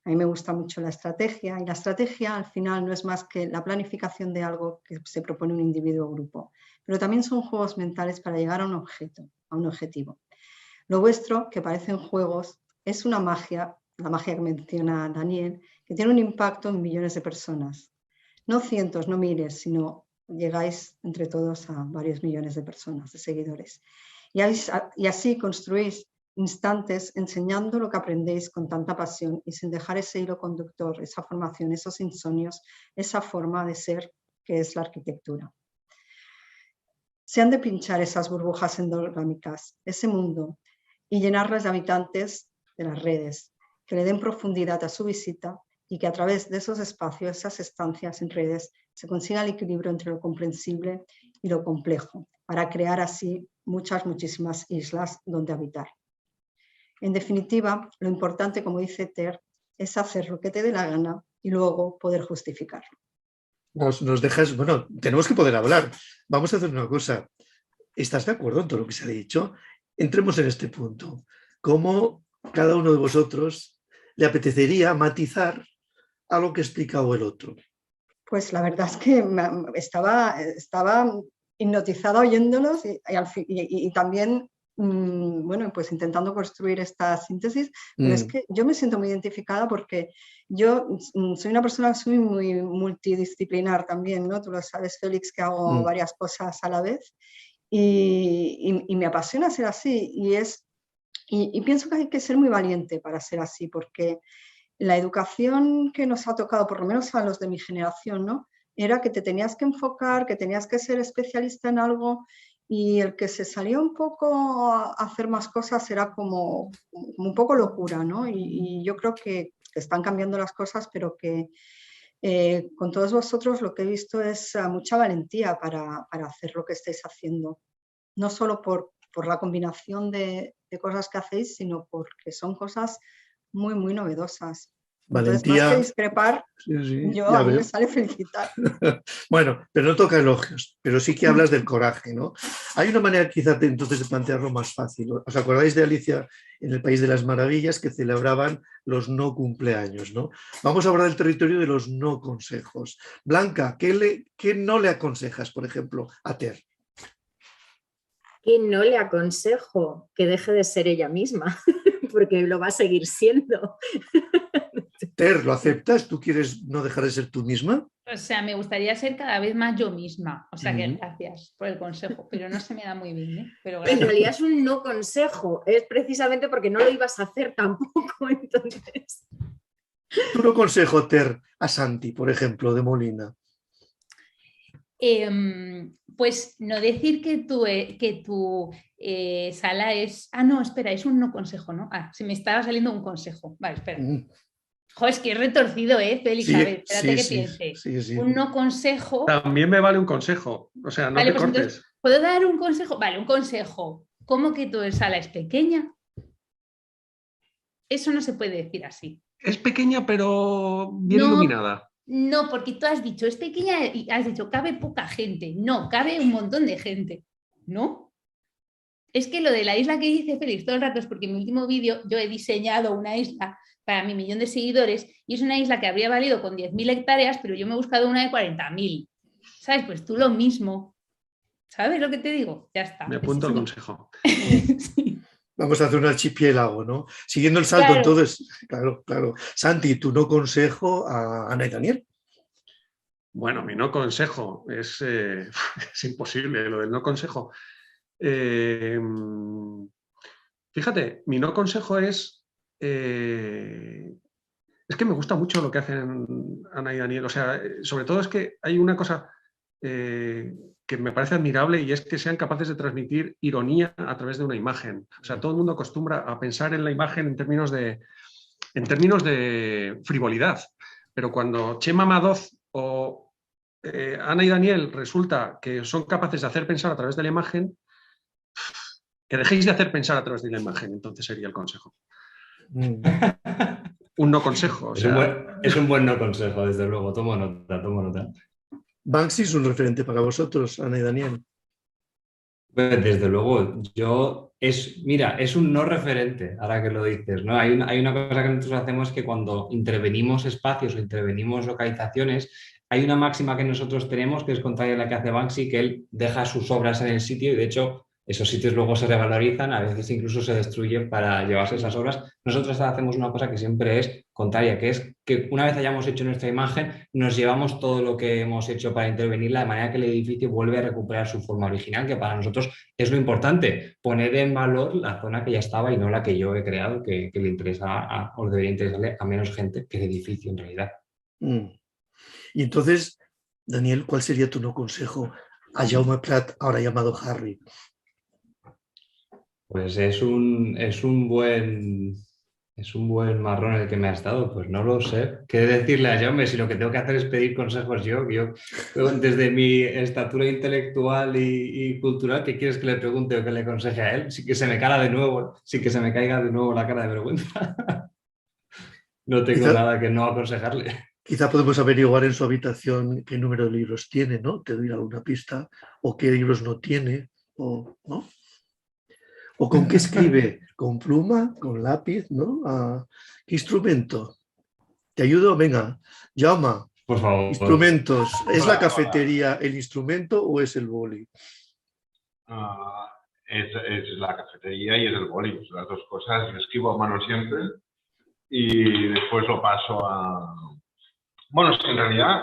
A mí me gusta mucho la estrategia y la estrategia al final no es más que la planificación de algo que se propone un individuo o grupo, pero también son juegos mentales para llegar a un objeto, a un objetivo. Lo vuestro, que parecen juegos, es una magia, la magia que menciona Daniel, que tiene un impacto en millones de personas. No cientos, no miles, sino llegáis entre todos a varios millones de personas, de seguidores. Y así construís instantes enseñando lo que aprendéis con tanta pasión y sin dejar ese hilo conductor, esa formación, esos insomnios, esa forma de ser que es la arquitectura. Se han de pinchar esas burbujas endorgámicas, ese mundo, y llenarlas de habitantes de las redes, que le den profundidad a su visita y que a través de esos espacios, esas estancias en redes, se consiga el equilibrio entre lo comprensible y lo complejo, para crear así muchísimas islas donde habitar. En definitiva, lo importante, como dice Ter, es hacer lo que te dé la gana y luego poder justificarlo. Nos dejas, bueno, tenemos que poder hablar. Vamos a hacer una cosa. ¿Estás de acuerdo en todo lo que se ha dicho? Entremos en este punto. ¿Cómo cada uno de vosotros le apetecería matizar a lo que ha explicado el otro? Pues la verdad es que estaba hipnotizada oyéndolos y también, bueno, pues intentando construir esta síntesis, pero es que yo me siento muy identificada porque yo soy una persona que soy muy multidisciplinar también, ¿no? Tú lo sabes, Félix, que hago varias cosas a la vez. Y me apasiona ser así y pienso que hay que ser muy valiente para ser así, porque la educación que nos ha tocado, por lo menos a los de mi generación, ¿no? Era que te tenías que enfocar, que tenías que ser especialista en algo y el que se salía un poco a hacer más cosas era como un poco locura, ¿no? Y yo creo que están cambiando las cosas, pero que con todos vosotros lo que he visto es mucha valentía para hacer lo que estáis haciendo. No solo por la combinación de cosas que hacéis, sino porque son cosas muy, muy novedosas. Valentía. Entonces, más que discrepar, a mí me sale felicitar. Bueno, pero no toca elogios, pero sí que hablas del coraje, ¿no? Hay una manera quizá entonces de plantearlo más fácil. ¿Os acordáis de Alicia en el País de las Maravillas, que celebraban los no cumpleaños, ¿no? Vamos a hablar del territorio de los no consejos. Blanca, ¿qué no le aconsejas, por ejemplo, a Ter? Que no le aconsejo que deje de ser ella misma, porque lo va a seguir siendo. Ter, ¿lo aceptas? ¿Tú quieres no dejar de ser tú misma? O sea, me gustaría ser cada vez más yo misma. O sea, que gracias por el consejo, pero no se me da muy bien, ¿eh? Pero en realidad es un no consejo, es precisamente porque no lo ibas a hacer tampoco, entonces. ¿Tú no consejo, Ter, a Santi, por ejemplo, de Molina? Pues no decir que tu sala es... Ah, no, espera, es un no consejo, ¿no? Ah, se me estaba saliendo un consejo. Vale, espera. Joder, es que es retorcido, Félix. Sí, a ver, espérate que piense. Sí. Un no consejo... También me vale un consejo, o sea, no vale, te pues cortes. Entonces, ¿puedo dar un consejo? Vale, un consejo. ¿Cómo que tu sala es pequeña? Eso no se puede decir así. Es pequeña, pero bien iluminada. No, porque tú has dicho, es pequeña y has dicho, cabe poca gente. No, cabe un montón de gente. ¿No? Es que lo de la isla que dice Félix todo el rato es porque en mi último vídeo yo he diseñado una isla para mi 1.000.000 de seguidores y es una isla que habría valido con 10.000 hectáreas, pero yo me he buscado una de 40.000. ¿Sabes? Pues tú lo mismo. ¿Sabes lo que te digo? Ya está. Me apunto el consejo. Sí. Vamos a hacer un archipiélago, ¿no? Siguiendo el salto, entonces, claro. Santi, tu no consejo a Ana y Daniel. Bueno, mi no consejo es imposible, lo del no consejo. Fíjate, mi no consejo es es que me gusta mucho lo que hacen Ana y Daniel. O sea, sobre todo es que hay una cosa que me parece admirable y es que sean capaces de transmitir ironía a través de una imagen. O sea, todo el mundo acostumbra a pensar en la imagen en términos de frivolidad. Pero cuando Chema Madoz o Ana y Daniel resulta que son capaces de hacer pensar a través de la imagen, que dejéis de hacer pensar a través de la imagen, entonces sería el consejo. Un no consejo. O sea... es un buen no consejo, desde luego. Tomo nota, tomo nota. Banksy es un referente para vosotros, Ana y Daniel. Pues desde luego, es un no referente, ahora que lo dices, ¿no? Hay una cosa que nosotros hacemos que cuando intervenimos espacios o intervenimos localizaciones, hay una máxima que nosotros tenemos que es contraria a la que hace Banksy, que él deja sus obras en el sitio y de hecho esos sitios luego se revalorizan, a veces incluso se destruyen para llevarse esas obras. Nosotros hacemos una cosa que siempre es contraria, que es que una vez hayamos hecho nuestra imagen, nos llevamos todo lo que hemos hecho para intervenirla de manera que el edificio vuelve a recuperar su forma original, que para nosotros es lo importante, poner en valor la zona que ya estaba y no la que yo he creado, que le interesa o debería interesarle a menos gente que el edificio en realidad. Y entonces, Daniel, ¿cuál sería tu no consejo a Jaume Prat, ahora llamado Harry? Pues es un buen marrón el que me has dado, pues no lo sé. ¿Qué decirle a Jaume si lo que tengo que hacer es pedir consejos yo? Desde mi estatura intelectual y cultural, ¿qué quieres que le pregunte o que le aconseje a él? Sí que se me caiga de nuevo la cara de vergüenza. No tengo nada que no aconsejarle. Quizá podemos averiguar en su habitación qué número de libros tiene, ¿no? Te doy alguna pista, o qué libros no tiene, ¿no? ¿O con qué escribe? ¿Con pluma? ¿Con lápiz? ¿No? ¿Qué instrumento? ¿Te ayudo? Venga, Jaume. Por favor. Instrumentos. ¿Es la cafetería el instrumento o es el boli? Es la cafetería y es el boli. Las dos cosas. Yo escribo a mano siempre y después lo paso a... Bueno, es que en realidad,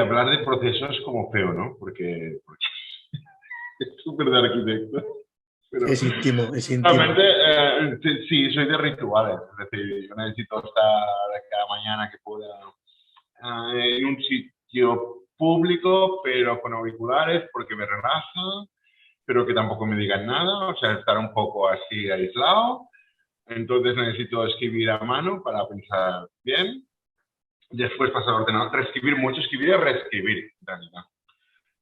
hablar de procesos es como feo, ¿no? Porque es súper de arquitecto. Pero es íntimo. Realmente, sí, soy de rituales. Es decir, yo necesito estar cada mañana que pueda en un sitio público, pero con auriculares, porque me relaja, pero que tampoco me digan nada. O sea, estar un poco así aislado. Entonces necesito escribir a mano para pensar bien. Después pasar al ordenador, reescribir mucho, escribir y reescribir, en realidad.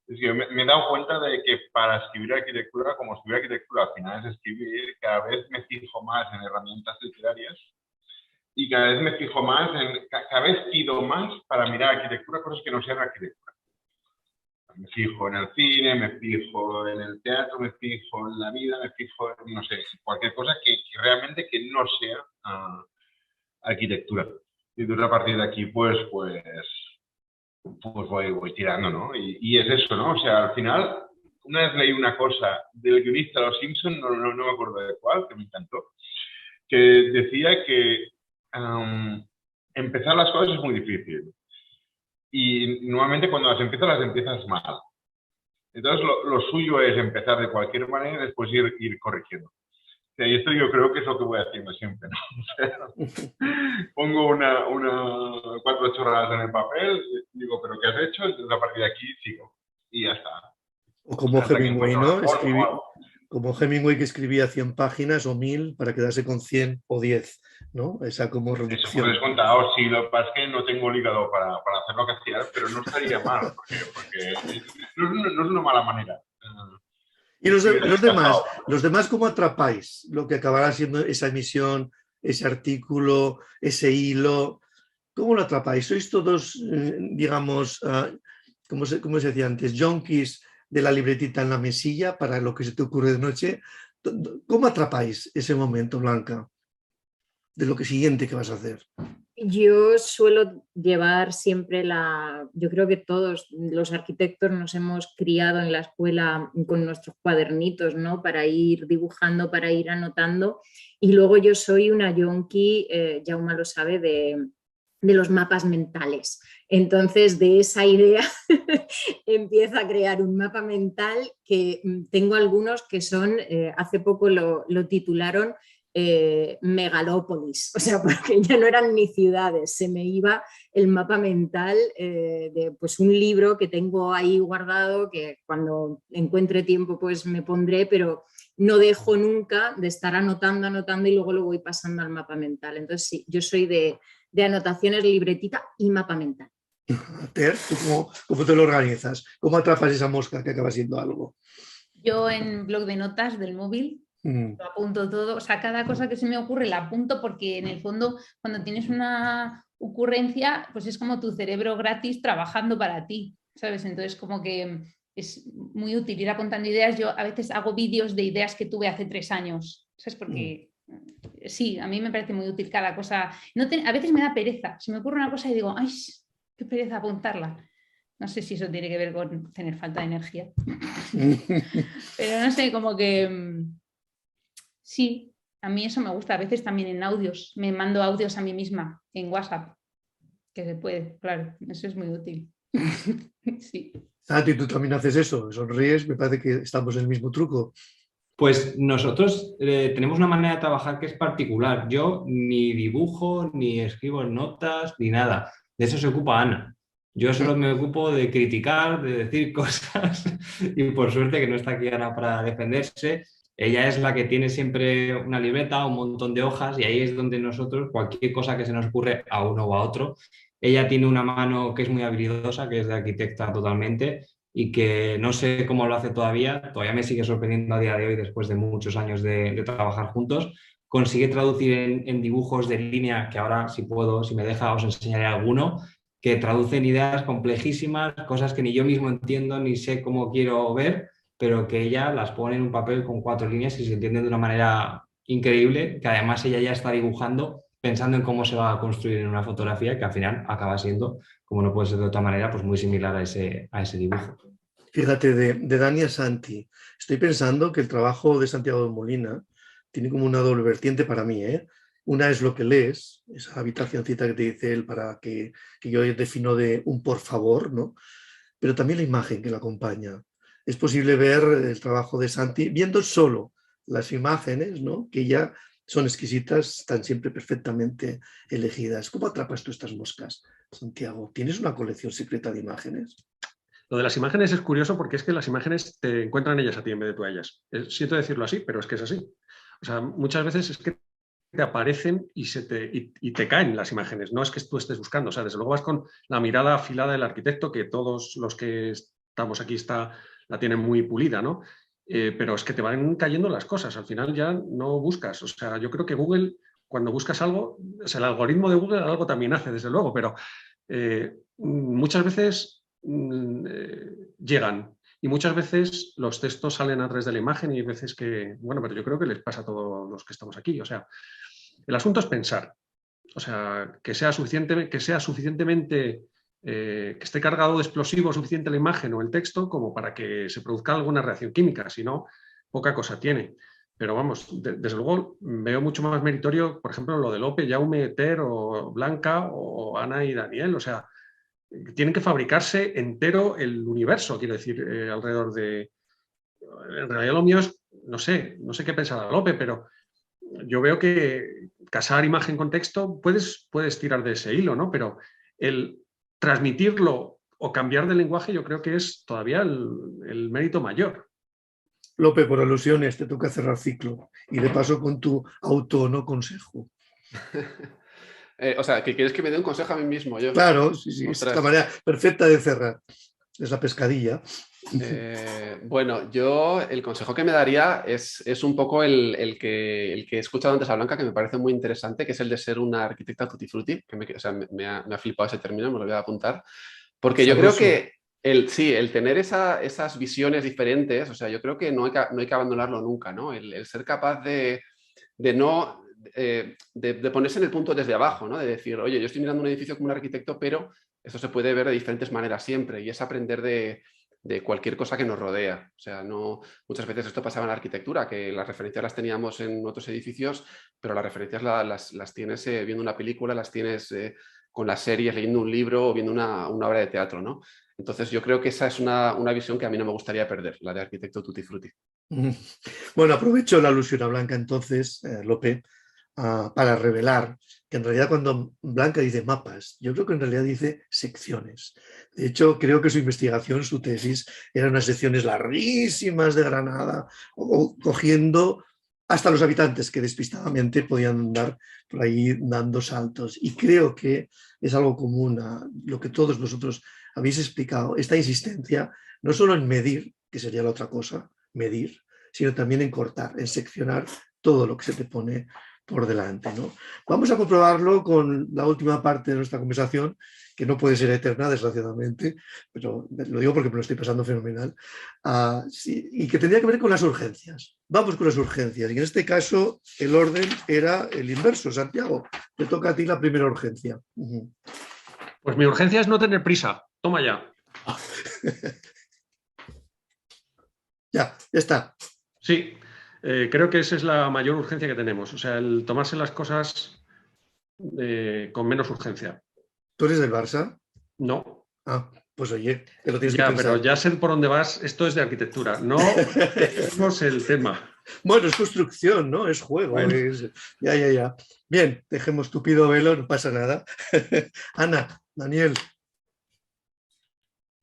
Es que me he dado cuenta de que para escribir arquitectura, como escribir arquitectura al final es escribir, cada vez me fijo más en herramientas literarias y cada vez me fijo más cada vez pido más para mirar arquitectura, cosas que no sean arquitectura. Me fijo en el cine, me fijo en el teatro, me fijo en la vida, me fijo en, no sé, cualquier cosa que realmente que no sea arquitectura. Y de a partir de aquí, pues voy tirando, ¿no? Y es eso, ¿no? O sea, al final, una vez leí una cosa del guionista de Los Simpson, no me acuerdo de cuál, que me encantó, que decía que empezar las cosas es muy difícil. Y normalmente cuando las empiezas mal. Entonces, lo suyo es empezar de cualquier manera y después ir corrigiendo. Y esto yo creo que es lo que voy haciendo siempre, ¿no? O sea, pongo 4 chorradas en el papel, digo, ¿pero qué has hecho? Entonces a partir de aquí sigo y ya está. O como Hemingway, ¿no? Como Hemingway, que escribía 100 páginas o 1000 para quedarse con 100 o 10, ¿no? Esa como reducción. Eso puedes contar, sí, lo que pasa es que no tengo el hígado para hacer lo que hacía, pero no estaría mal, porque no es una mala manera. ¿Y los demás cómo atrapáis lo que acabará siendo esa emisión, ese artículo, ese hilo? ¿Cómo lo atrapáis? ¿Sois todos, digamos, como se decía antes, junkies de la libretita en la mesilla para lo que se te ocurre de noche? ¿Cómo atrapáis ese momento, Blanca, de lo que siguiente que vas a hacer? Yo suelo llevar siempre yo creo que todos los arquitectos nos hemos criado en la escuela con nuestros cuadernitos, ¿no? Para ir dibujando, para ir anotando. Y luego yo soy una yonki, Jaume lo sabe, de los mapas mentales. Entonces, de esa idea empiezo a crear un mapa mental que tengo algunos que son, hace poco lo titularon, megalópolis, o sea, porque ya no eran ni ciudades, se me iba el mapa mental de pues un libro que tengo ahí guardado, que cuando encuentre tiempo pues me pondré, pero no dejo nunca de estar anotando y luego lo voy pasando al mapa mental. Entonces sí, yo soy de anotaciones, libretita y mapa mental. Ter, ¿tú cómo te lo organizas? ¿Cómo atrapas esa mosca que acaba siendo algo? Yo en blog de notas del móvil lo apunto todo, o sea, cada cosa que se me ocurre la apunto, porque en el fondo cuando tienes una ocurrencia, pues es como tu cerebro gratis trabajando para ti, ¿sabes? Entonces como que es muy útil ir apuntando ideas. Yo a veces hago vídeos de ideas que tuve hace 3 años, ¿sabes? Porque sí, a mí me parece muy útil cada cosa. A veces me da pereza, se me ocurre una cosa y digo, ¡ay, qué pereza apuntarla! No sé si eso tiene que ver con tener falta de energía. Pero no sé, como que sí, a mí eso me gusta. A veces también en audios. Me mando audios a mí misma en WhatsApp. Que se puede, claro. Eso es muy útil. Sí. Santi, ¿tú también haces eso? Sonríes, me parece que estamos en el mismo truco. Pues nosotros tenemos una manera de trabajar que es particular. Yo ni dibujo, ni escribo notas, ni nada. De eso se ocupa Ana. Yo solo me ocupo de criticar, de decir cosas, y por suerte que no está aquí Ana para defenderse. Ella es la que tiene siempre una libreta, un montón de hojas, y ahí es donde nosotros, cualquier cosa que se nos ocurre a uno o a otro, ella tiene una mano que es muy habilidosa, que es de arquitecta totalmente, y que no sé cómo lo hace todavía me sigue sorprendiendo a día de hoy, después de muchos años de trabajar juntos. Consigue traducir en dibujos de línea, que ahora si puedo, si me deja, os enseñaré alguno, que traducen ideas complejísimas, cosas que ni yo mismo entiendo ni sé cómo quiero ver, pero que ella las pone en un papel con 4 líneas y se entienden de una manera increíble, que además ella ya está dibujando pensando en cómo se va a construir en una fotografía, que al final acaba siendo, como no puede ser de otra manera, pues muy similar a ese dibujo. Fíjate, de Dani a Santi, estoy pensando que el trabajo de Santiago de Molina tiene como una doble vertiente para mí, ¿eh? Una es lo que lees, esa habitacioncita que te dice él para que yo defino de un por favor, ¿no? Pero también la imagen que lo acompaña. Es posible ver el trabajo de Santi viendo solo las imágenes, ¿no? Que ya son exquisitas, están siempre perfectamente elegidas. ¿Cómo atrapas tú estas moscas, Santiago? ¿Tienes una colección secreta de imágenes? Lo de las imágenes es curioso porque es que las imágenes te encuentran ellas a ti en vez de tú a ellas. Siento decirlo así, pero es que es así. O sea, muchas veces es que te aparecen y te caen las imágenes, no es que tú estés buscando. O sea, desde luego vas con la mirada afilada del arquitecto, que todos los que estamos aquí la tienen muy pulida, ¿no? Pero es que te van cayendo las cosas, al final ya no buscas. O sea, yo creo que Google, cuando buscas algo, o sea, el algoritmo de Google algo también hace, desde luego, pero muchas veces llegan y muchas veces los textos salen a través de la imagen y hay veces que, bueno, pero yo creo que les pasa a todos los que estamos aquí. O sea, el asunto es pensar, o sea, que sea suficientemente, que esté cargado de explosivo suficiente la imagen o el texto como para que se produzca alguna reacción química, si no, poca cosa tiene. Pero vamos, desde luego veo mucho más meritorio, por ejemplo, lo de Lope, Jaume, Ter o Blanca o Ana y Daniel. O sea, tienen que fabricarse entero el universo, quiero decir, alrededor de... En realidad lo mío es, no sé qué pensará Lope, pero yo veo que casar imagen con texto puedes tirar de ese hilo, ¿no? Pero el transmitirlo o cambiar de lenguaje yo creo que es todavía el mérito mayor. Lope, por alusiones, te toca cerrar ciclo y de paso con tu auto, no consejo. O sea, que quieres que me dé un consejo a mí mismo. Yo. Claro, sí, es la manera perfecta de cerrar. Es la pescadilla. Bueno, yo el consejo que me daría es un poco el que he escuchado antes a Blanca, que me parece muy interesante, que es el de ser una arquitecta tutti frutti, que me ha flipado ese término, me lo voy a apuntar, porque yo creo que el tener esas visiones diferentes, o sea, yo creo que no hay que abandonarlo nunca, ¿no? El ser capaz de ponerse en el punto desde abajo, ¿no? De decir, oye, yo estoy mirando un edificio como un arquitecto, pero esto se puede ver de diferentes maneras siempre, y es aprender de cualquier cosa que nos rodea. O sea, muchas veces esto pasaba en la arquitectura, que las referencias las teníamos en otros edificios, pero las referencias las tienes viendo una película, las tienes con las series, leyendo un libro o viendo una obra de teatro, ¿no? Entonces yo creo que esa es una visión que a mí no me gustaría perder, la de arquitecto tutti frutti. Bueno, aprovecho la alusión a Blanca entonces, Lope, para revelar que en realidad cuando Blanca dice mapas, yo creo que en realidad dice secciones. De hecho, creo que su investigación, su tesis, eran unas secciones larguísimas de Granada, cogiendo hasta los habitantes que despistadamente podían andar por ahí dando saltos. Y creo que es algo común a lo que todos vosotros habéis explicado, esta insistencia no solo en medir, que sería la otra cosa, medir, sino también en cortar, en seccionar todo lo que se te pone por delante, ¿no? Vamos a comprobarlo con la última parte de nuestra conversación, que no puede ser eterna, desgraciadamente, pero lo digo porque me lo estoy pasando fenomenal, y que tendría que ver con las urgencias. Vamos con las urgencias, y en este caso el orden era el inverso. Santiago, te toca a ti la primera urgencia. Pues mi urgencia es no tener prisa. Toma ya. Ya está. Sí, creo que esa es la mayor urgencia que tenemos. O sea, el tomarse las cosas con menos urgencia. ¿Tú eres del Barça? No. Pues oye, te lo tienes ya, que pensar. Pero ya sé por dónde vas. Esto es de arquitectura. No tenemos el tema. Bueno, es construcción, ¿no? Es juego. Bueno. Ya. Bien, dejemos tupido velo, no pasa nada. Ana, Daniel.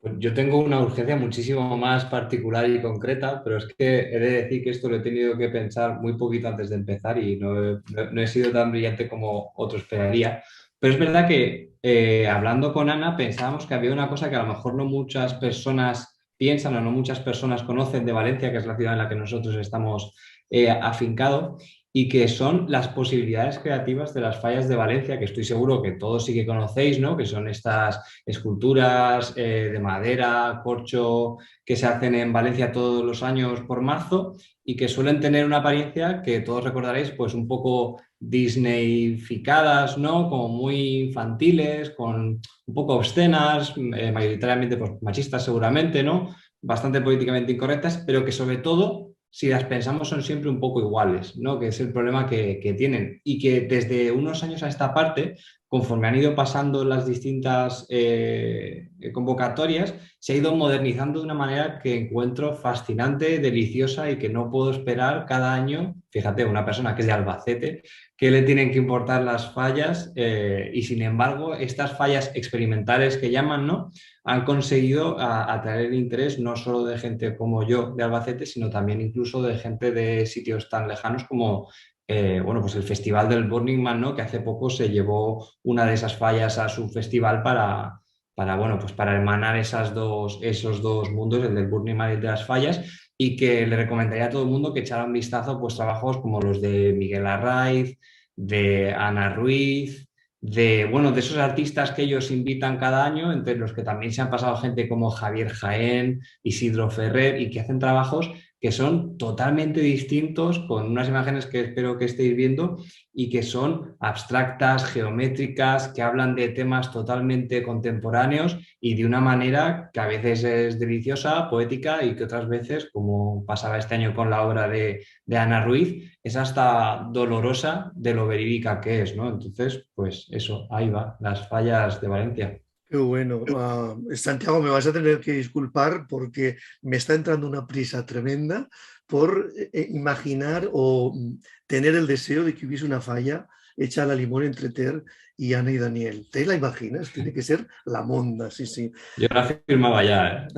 Pues yo tengo una urgencia muchísimo más particular y concreta, pero es que he de decir que esto lo he tenido que pensar muy poquito antes de empezar y no he sido tan brillante como otro esperaría. Pero es verdad que hablando con Ana pensábamos que había una cosa que a lo mejor no muchas personas piensan o no muchas personas conocen de Valencia, que es la ciudad en la que nosotros estamos afincados, y que son las posibilidades creativas de las fallas de Valencia, que estoy seguro que todos sí que conocéis, ¿no? Que son estas esculturas de madera, corcho, que se hacen en Valencia todos los años por marzo y que suelen tener una apariencia que todos recordaréis, pues un poco disneyficadas, ¿no? Como muy infantiles, con un poco obscenas, mayoritariamente pues, machistas seguramente, ¿no? Bastante políticamente incorrectas, pero que sobre todo, si las pensamos, son siempre un poco iguales, ¿no? Que es el problema que tienen y que desde unos años a esta parte, conforme han ido pasando las distintas convocatorias, se ha ido modernizando de una manera que encuentro fascinante, deliciosa y que no puedo esperar cada año. Fíjate, una persona que es de Albacete, que le tienen que importar las fallas y sin embargo estas fallas experimentales que llaman, ¿no? Han conseguido atraer el interés no solo de gente como yo de Albacete, sino también incluso de gente de sitios tan lejanos como pues el Festival del Burning Man, ¿no? Que hace poco se llevó una de esas fallas a su festival para hermanar esos dos mundos, el del Burning Man y el de las fallas, y que le recomendaría a todo el mundo que echara un vistazo pues trabajos como los de Miguel Arraiz, de Ana Ruiz, de esos artistas que ellos invitan cada año, entre los que también se han pasado gente como Javier Jaén, Isidro Ferrer, y que hacen trabajos que son totalmente distintos, con unas imágenes que espero que estéis viendo y que son abstractas, geométricas, que hablan de temas totalmente contemporáneos y de una manera que a veces es deliciosa, poética y que otras veces, como pasaba este año con la obra de Ana Ruiz, es hasta dolorosa de lo verídica que es, ¿no? Entonces, pues eso, ahí va, las fallas de Valencia. Qué bueno. Santiago, me vas a tener que disculpar porque me está entrando una prisa tremenda por imaginar o tener el deseo de que hubiese una falla hecha a la limón entre Ter y Ana y Daniel. ¿Te la imaginas? Tiene que ser la monda, sí. Yo la firmaba ya,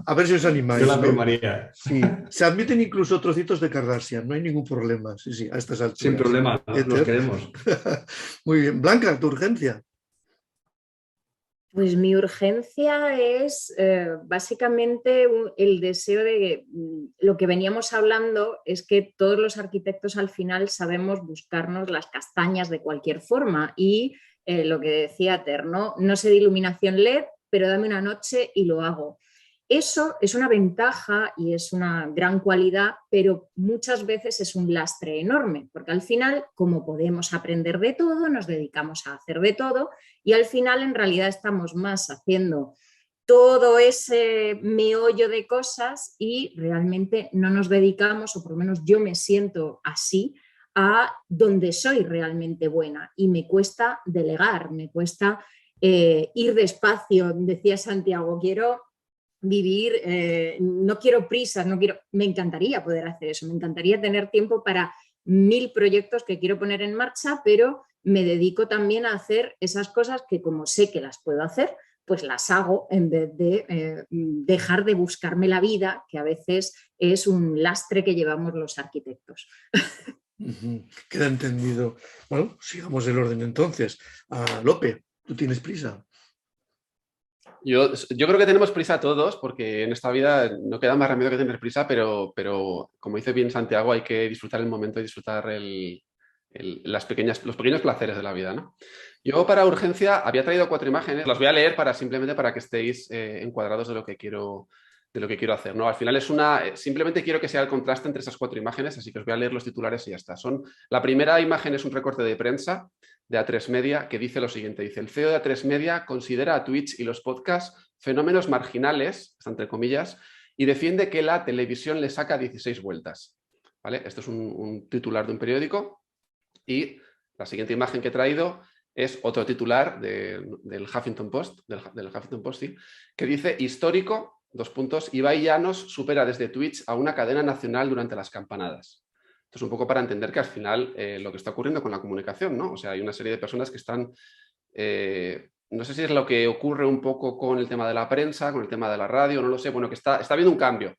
A ver si os animáis. Yo la firmaría. Sí. Se admiten incluso trocitos de Kardashian, no hay ningún problema. Sí, a estas alturas. Sin problema, los queremos. Muy bien. Blanca, tu urgencia. Pues mi urgencia es básicamente el deseo de lo que veníamos hablando, es que todos los arquitectos al final sabemos buscarnos las castañas de cualquier forma y lo que decía Ter, no sé de iluminación LED, pero dame una noche y lo hago. Eso es una ventaja y es una gran cualidad, pero muchas veces es un lastre enorme, porque al final, como podemos aprender de todo, nos dedicamos a hacer de todo y al final en realidad estamos más haciendo todo ese meollo de cosas y realmente no nos dedicamos, o por lo menos yo me siento así, a donde soy realmente buena y me cuesta delegar, me cuesta ir despacio. Decía Santiago, quiero vivir, no quiero prisas, me encantaría poder hacer eso, me encantaría tener tiempo para 1000 proyectos que quiero poner en marcha, pero me dedico también a hacer esas cosas que como sé que las puedo hacer, pues las hago en vez de dejar de buscarme la vida, que a veces es un lastre que llevamos los arquitectos. Queda entendido. Bueno, sigamos el orden entonces. Lope, ¿tú tienes prisa? Yo creo que tenemos prisa todos, porque en esta vida no queda más remedio que tener prisa, pero como dice bien Santiago, hay que disfrutar el momento y disfrutar los pequeños placeres de la vida, ¿no? Yo para urgencia había traído 4 imágenes, las voy a leer simplemente para que estéis encuadrados de lo que quiero hacer, ¿no? Al final simplemente quiero que sea el contraste entre esas 4 imágenes, así que os voy a leer los titulares y ya está. La primera imagen es un recorte de prensa de A3 Media que dice lo siguiente, dice: el CEO de A3 Media considera a Twitch y los podcasts fenómenos marginales, está entre comillas, y defiende que la televisión le saca 16 vueltas. ¿Vale? Esto es un titular de un periódico, y la siguiente imagen que he traído es otro titular del Huffington Post, sí, que dice: histórico, Ibai Llanos supera desde Twitch a una cadena nacional durante las campanadas. Esto es un poco para entender que al final lo que está ocurriendo con la comunicación, ¿no? O sea, hay una serie de personas que están... no sé si es lo que ocurre un poco con el tema de la prensa, con el tema de la radio, no lo sé. Bueno, que está habiendo un cambio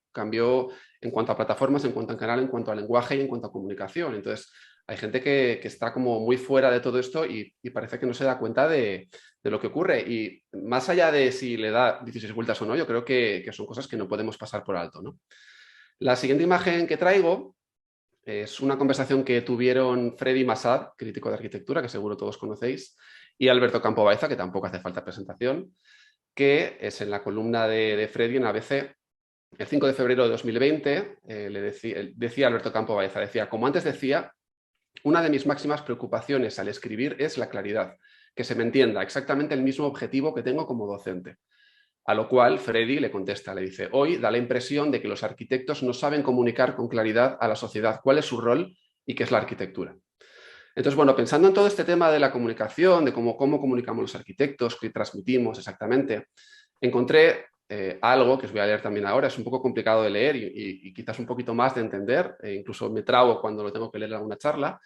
en cuanto a plataformas, en cuanto a canal, en cuanto a lenguaje y en cuanto a comunicación. Entonces, hay gente que está como muy fuera de todo esto y parece que no se da cuenta de lo que ocurre. Y más allá de si le da 16 vueltas o no, yo creo que son cosas que no podemos pasar por alto, ¿no? La siguiente imagen que traigo es una conversación que tuvieron Freddy Massad, crítico de arquitectura, que seguro todos conocéis, y Alberto Campo Baeza, que tampoco hace falta presentación, que es en la columna de Freddy en ABC. El 5 de febrero de 2020 decía Alberto Campo Baeza, decía: como antes decía, una de mis máximas preocupaciones al escribir es la claridad, que se me entienda exactamente el mismo objetivo que tengo como docente. A lo cual Freddy le contesta, le dice: hoy da la impresión de que los arquitectos no saben comunicar con claridad a la sociedad cuál es su rol y qué es la arquitectura. Entonces, bueno, pensando en todo este tema de la comunicación, de cómo comunicamos los arquitectos, qué transmitimos exactamente, encontré algo que os voy a leer también ahora. Es un poco complicado de leer y quizás un poquito más de entender, incluso me trago cuando lo tengo que leer en alguna charla.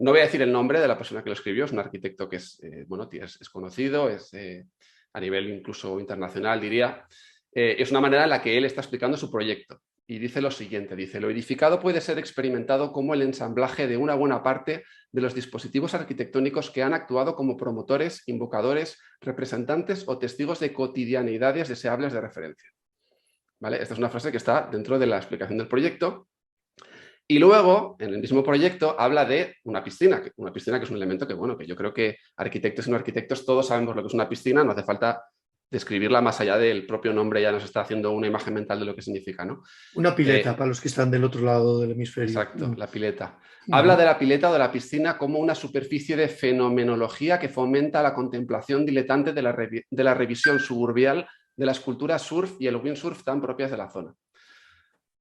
No voy a decir el nombre de la persona que lo escribió, es un arquitecto que es conocido, a nivel incluso internacional, diría. Es una manera en la que él está explicando su proyecto. Y dice lo siguiente, dice: lo edificado puede ser experimentado como el ensamblaje de una buena parte de los dispositivos arquitectónicos que han actuado como promotores, invocadores, representantes o testigos de cotidianeidades deseables de referencia. ¿Vale? Esta es una frase que está dentro de la explicación del proyecto. Y luego, en el mismo proyecto, habla de una piscina que es un elemento que yo creo que arquitectos y no arquitectos todos sabemos lo que es una piscina, no hace falta describirla más allá del propio nombre, ya nos está haciendo una imagen mental de lo que significa, ¿no? Una pileta, para los que están del otro lado del hemisferio. Exacto, la pileta. Habla de la pileta o de la piscina como una superficie de fenomenología que fomenta la contemplación diletante de la revisión suburbial de las culturas surf y el windsurf tan propias de la zona.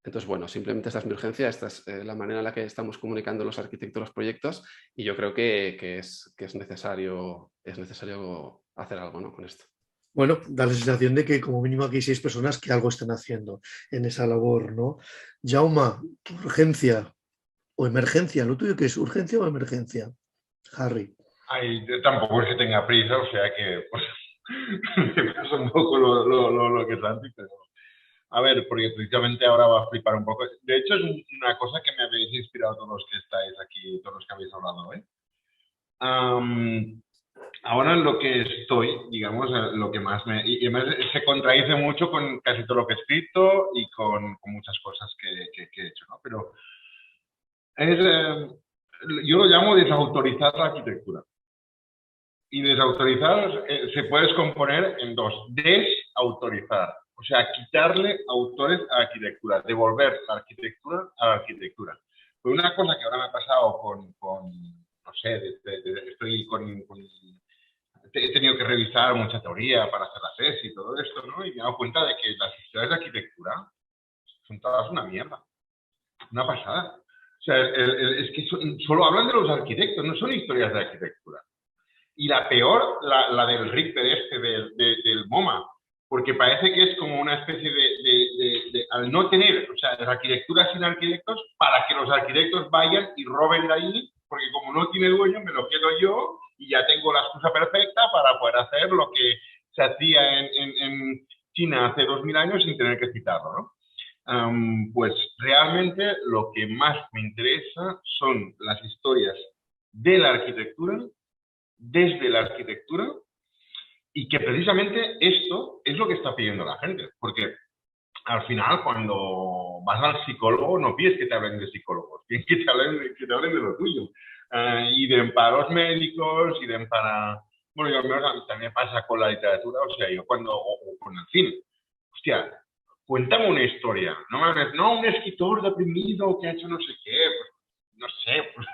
Entonces, bueno, simplemente esta es mi urgencia, esta es la manera en la que estamos comunicando los arquitectos los proyectos, y yo creo que es necesario hacer algo, ¿no?, con esto. Bueno, da la sensación de que como mínimo aquí hay 6 personas que algo están haciendo en esa labor, ¿no? Jaume, urgencia o emergencia, ¿lo tuyo qué es? ¿Urgencia o emergencia? Harry. Ay, yo tampoco es que tenga prisa, o sea que pues, me pasa un poco lo que es antes, pero... A ver, porque precisamente ahora va a flipar un poco. De hecho, es una cosa que me habéis inspirado todos los que estáis aquí, todos los que habéis hablado hoy. Ahora en lo que estoy, digamos, lo que más me... Y además se contradice mucho con casi todo lo que he escrito y con muchas cosas que he hecho, ¿no? Pero yo lo llamo desautorizar la arquitectura. Y desautorizar se puede descomponer en 2. Desautorizar. O sea, quitarle autores a la arquitectura, devolver la arquitectura a la arquitectura. Pues una cosa que ahora me ha pasado no sé, he tenido que revisar mucha teoría para hacer la tesis y todo esto, ¿no? Y me he dado cuenta de que las historias de arquitectura son todas una mierda, una pasada. O sea, es que solo hablan de los arquitectos, no son historias de arquitectura. Y la peor, la del Richter del MoMA, porque parece que es como una especie de al no tener, o sea, las arquitecturas sin arquitectos, para que los arquitectos vayan y roben de ahí, porque como no tiene dueño, me lo quedo yo y ya tengo la excusa perfecta para poder hacer lo que se hacía en China hace 2000 años sin tener que citarlo, ¿no? Pues realmente lo que más me interesa son las historias de la arquitectura, desde la arquitectura, y que precisamente esto es lo que está pidiendo la gente, porque al final cuando vas al psicólogo no pides que te hablen de psicólogos, pides que te hablen de lo tuyo, y de para los médicos, y de para... Bueno, yo al menos a mí también pasa con la literatura, o sea, yo cuando... o con el cine, hostia, cuéntame una historia, no un escritor deprimido que ha hecho no sé qué, pues, no sé, pues,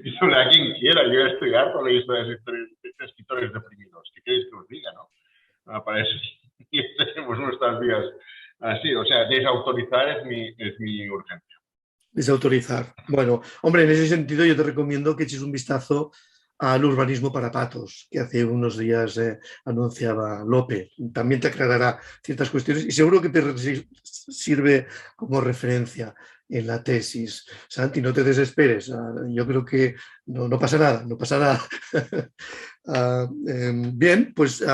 eso de a quien quiera, yo estoy harto de historias de escritores deprimidos, ¿qué queréis que os diga, no? Para eso tenemos nuestras vidas así, o sea, desautorizar es mi urgencia. Desautorizar. Bueno, hombre, en ese sentido yo te recomiendo que eches un vistazo al urbanismo para patos, que hace unos días anunciaba Lope. También te aclarará ciertas cuestiones y seguro que te sirve como referencia en la tesis. Santi, no te desesperes. Yo creo que no pasa nada, no pasa nada. Bien, pues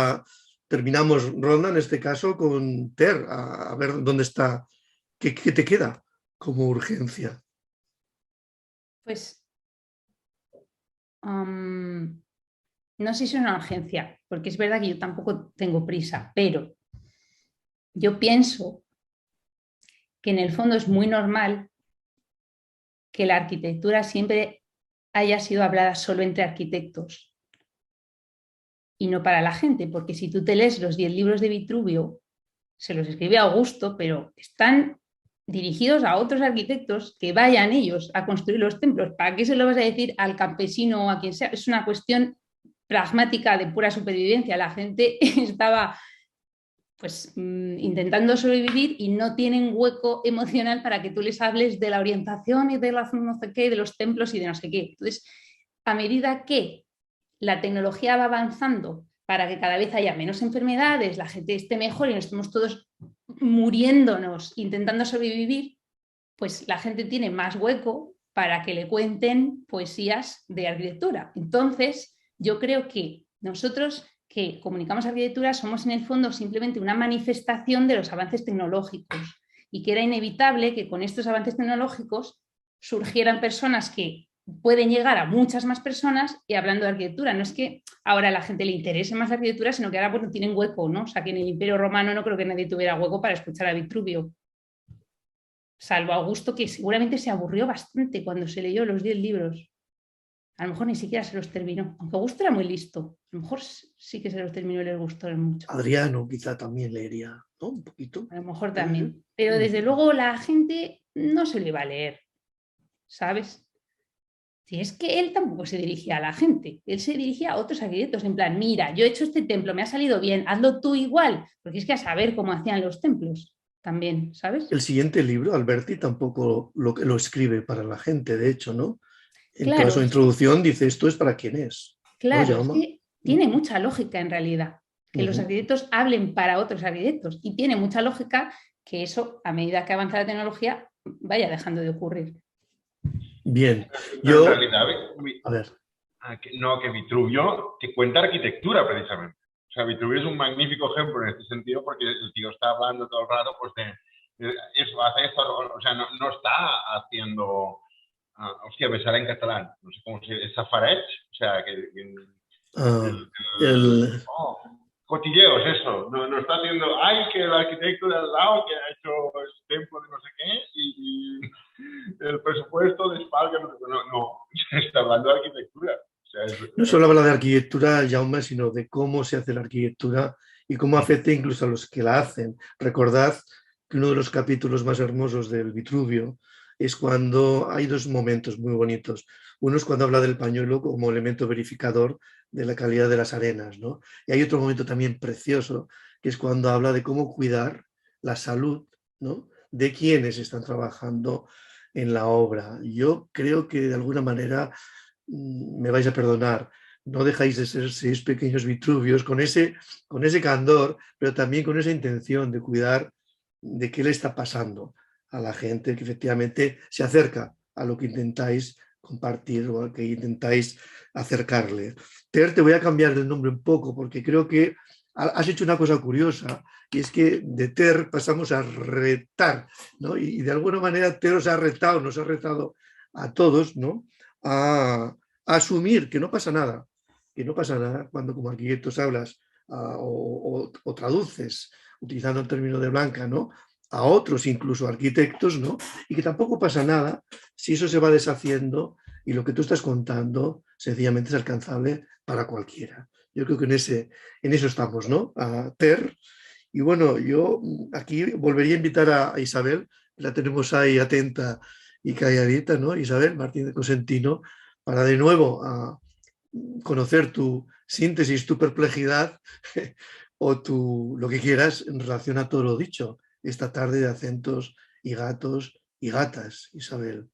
terminamos ronda en este caso con Ter, a ver dónde está, qué te queda como urgencia. Pues no sé si es una urgencia, porque es verdad que yo tampoco tengo prisa, pero yo pienso que en el fondo es muy normal que la arquitectura siempre haya sido hablada solo entre arquitectos y no para la gente, porque si tú te lees los 10 libros de Vitruvio, se los escribe Augusto, pero están dirigidos a otros arquitectos que vayan ellos a construir los templos. ¿Para qué se lo vas a decir al campesino o a quien sea? Es una cuestión pragmática de pura supervivencia. La gente estaba pues intentando sobrevivir y no tienen hueco emocional para que tú les hables de la orientación y de la no sé qué, de los templos y de no sé qué. Entonces, a medida que la tecnología va avanzando para que cada vez haya menos enfermedades, la gente esté mejor y no estemos todos muriéndonos intentando sobrevivir, pues la gente tiene más hueco para que le cuenten poesías de arquitectura. Entonces, yo creo que nosotros que comunicamos arquitectura somos en el fondo simplemente una manifestación de los avances tecnológicos y que era inevitable que con estos avances tecnológicos surgieran personas que pueden llegar a muchas más personas y hablando de arquitectura. No es que ahora a la gente le interese más la arquitectura, sino que ahora pues, no tienen hueco, ¿no? O sea, que en el Imperio Romano no creo que nadie tuviera hueco para escuchar a Vitruvio. Salvo Augusto, que seguramente se aburrió bastante cuando se leyó los 10 libros. A lo mejor ni siquiera se los terminó. Aunque Augusto era muy listo. A lo mejor sí que se los terminó y les gustó mucho. Adriano quizá también leería, ¿no? Un poquito. A lo mejor también. Pero desde luego la gente no se le va a leer, ¿sabes? Si es que él tampoco se dirigía a la gente, él se dirigía a otros arquitectos, en plan, mira, yo he hecho este templo, me ha salido bien, hazlo tú igual, porque es que a saber cómo hacían los templos también, ¿sabes? El siguiente libro, Alberti, tampoco lo escribe para la gente, de hecho, ¿no? En claro, toda su introducción dice, esto es para quién es. Claro, es que tiene mucha lógica en realidad, que los arquitectos hablen para otros arquitectos, y tiene mucha lógica que eso, a medida que avanza la tecnología, vaya dejando de ocurrir. Bien, yo... En realidad, a ver. Que Vitruvio que cuenta arquitectura precisamente. O sea, Vitruvio es un magnífico ejemplo en este sentido porque el tío está hablando todo el rato pues de eso, hace esto, o sea, no está haciendo... hostia, me sale en catalán, no sé cómo se dice, safareig, o sea, cotilleos, eso, no está haciendo, que el arquitecto de al lado que ha hecho el templo de no sé qué y el presupuesto de espalda, no, está hablando de arquitectura. O sea, no solo habla de arquitectura, Jaume, sino de cómo se hace la arquitectura y cómo afecta incluso a los que la hacen. Recordad que uno de los capítulos más hermosos del Vitruvio es cuando hay dos momentos muy bonitos. Uno es cuando habla del pañuelo como elemento verificador de la calidad de las arenas, ¿no? Y hay otro momento también precioso, que es cuando habla de cómo cuidar la salud, ¿no?, de quienes están trabajando en la obra. Yo creo que de alguna manera, me vais a perdonar, no dejáis de ser 6 pequeños Vitruvios con ese candor, pero también con esa intención de cuidar de qué le está pasando a la gente que efectivamente se acerca a lo que intentáis compartir o a lo que intentáis acercarle. Ter, te voy a cambiar el nombre un poco porque creo que has hecho una cosa curiosa, y es que de Ter pasamos a retar, ¿no? Y de alguna manera Ter nos ha retado a todos, ¿no? A asumir que no pasa nada cuando como arquitectos hablas o traduces, utilizando el término de Blanca, ¿no? A otros incluso arquitectos, ¿no? Y que tampoco pasa nada si eso se va deshaciendo y lo que tú estás contando sencillamente es alcanzable para cualquiera. Yo creo que en eso estamos, ¿no? A Ter. Y bueno, yo aquí volvería a invitar a Isabel, la tenemos ahí atenta y calladita, ¿no? Isabel Martín de Cosentino, para de nuevo a conocer tu síntesis, tu perplejidad o lo que quieras en relación a todo lo dicho esta tarde de acentos y gatos y gatas, Isabel.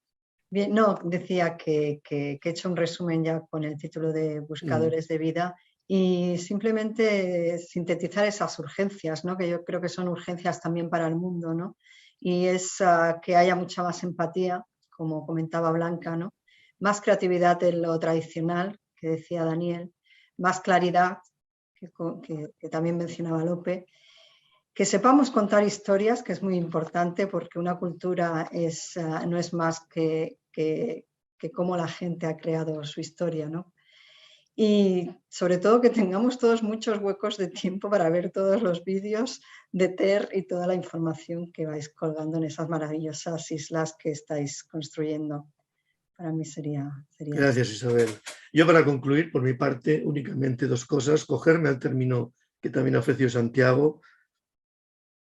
Bien, no, decía que he hecho un resumen ya con el título de Buscadores de Vida y simplemente sintetizar esas urgencias, ¿no? Que yo creo que son urgencias también para el mundo, ¿no? Y es que haya mucha más empatía, como comentaba Blanca, ¿no? Más creatividad en lo tradicional, que decía Daniel, más claridad, que también mencionaba Lope, que sepamos contar historias, que es muy importante porque una cultura no es más que cómo la gente ha creado su historia, ¿no? Y sobre todo que tengamos todos muchos huecos de tiempo para ver todos los vídeos de Ter y toda la información que vais colgando en esas maravillosas islas que estáis construyendo. Para mí sería... Gracias, Isabel. Yo, para concluir, por mi parte, únicamente 2 cosas. Cogerme al término que también ha ofrecido Santiago,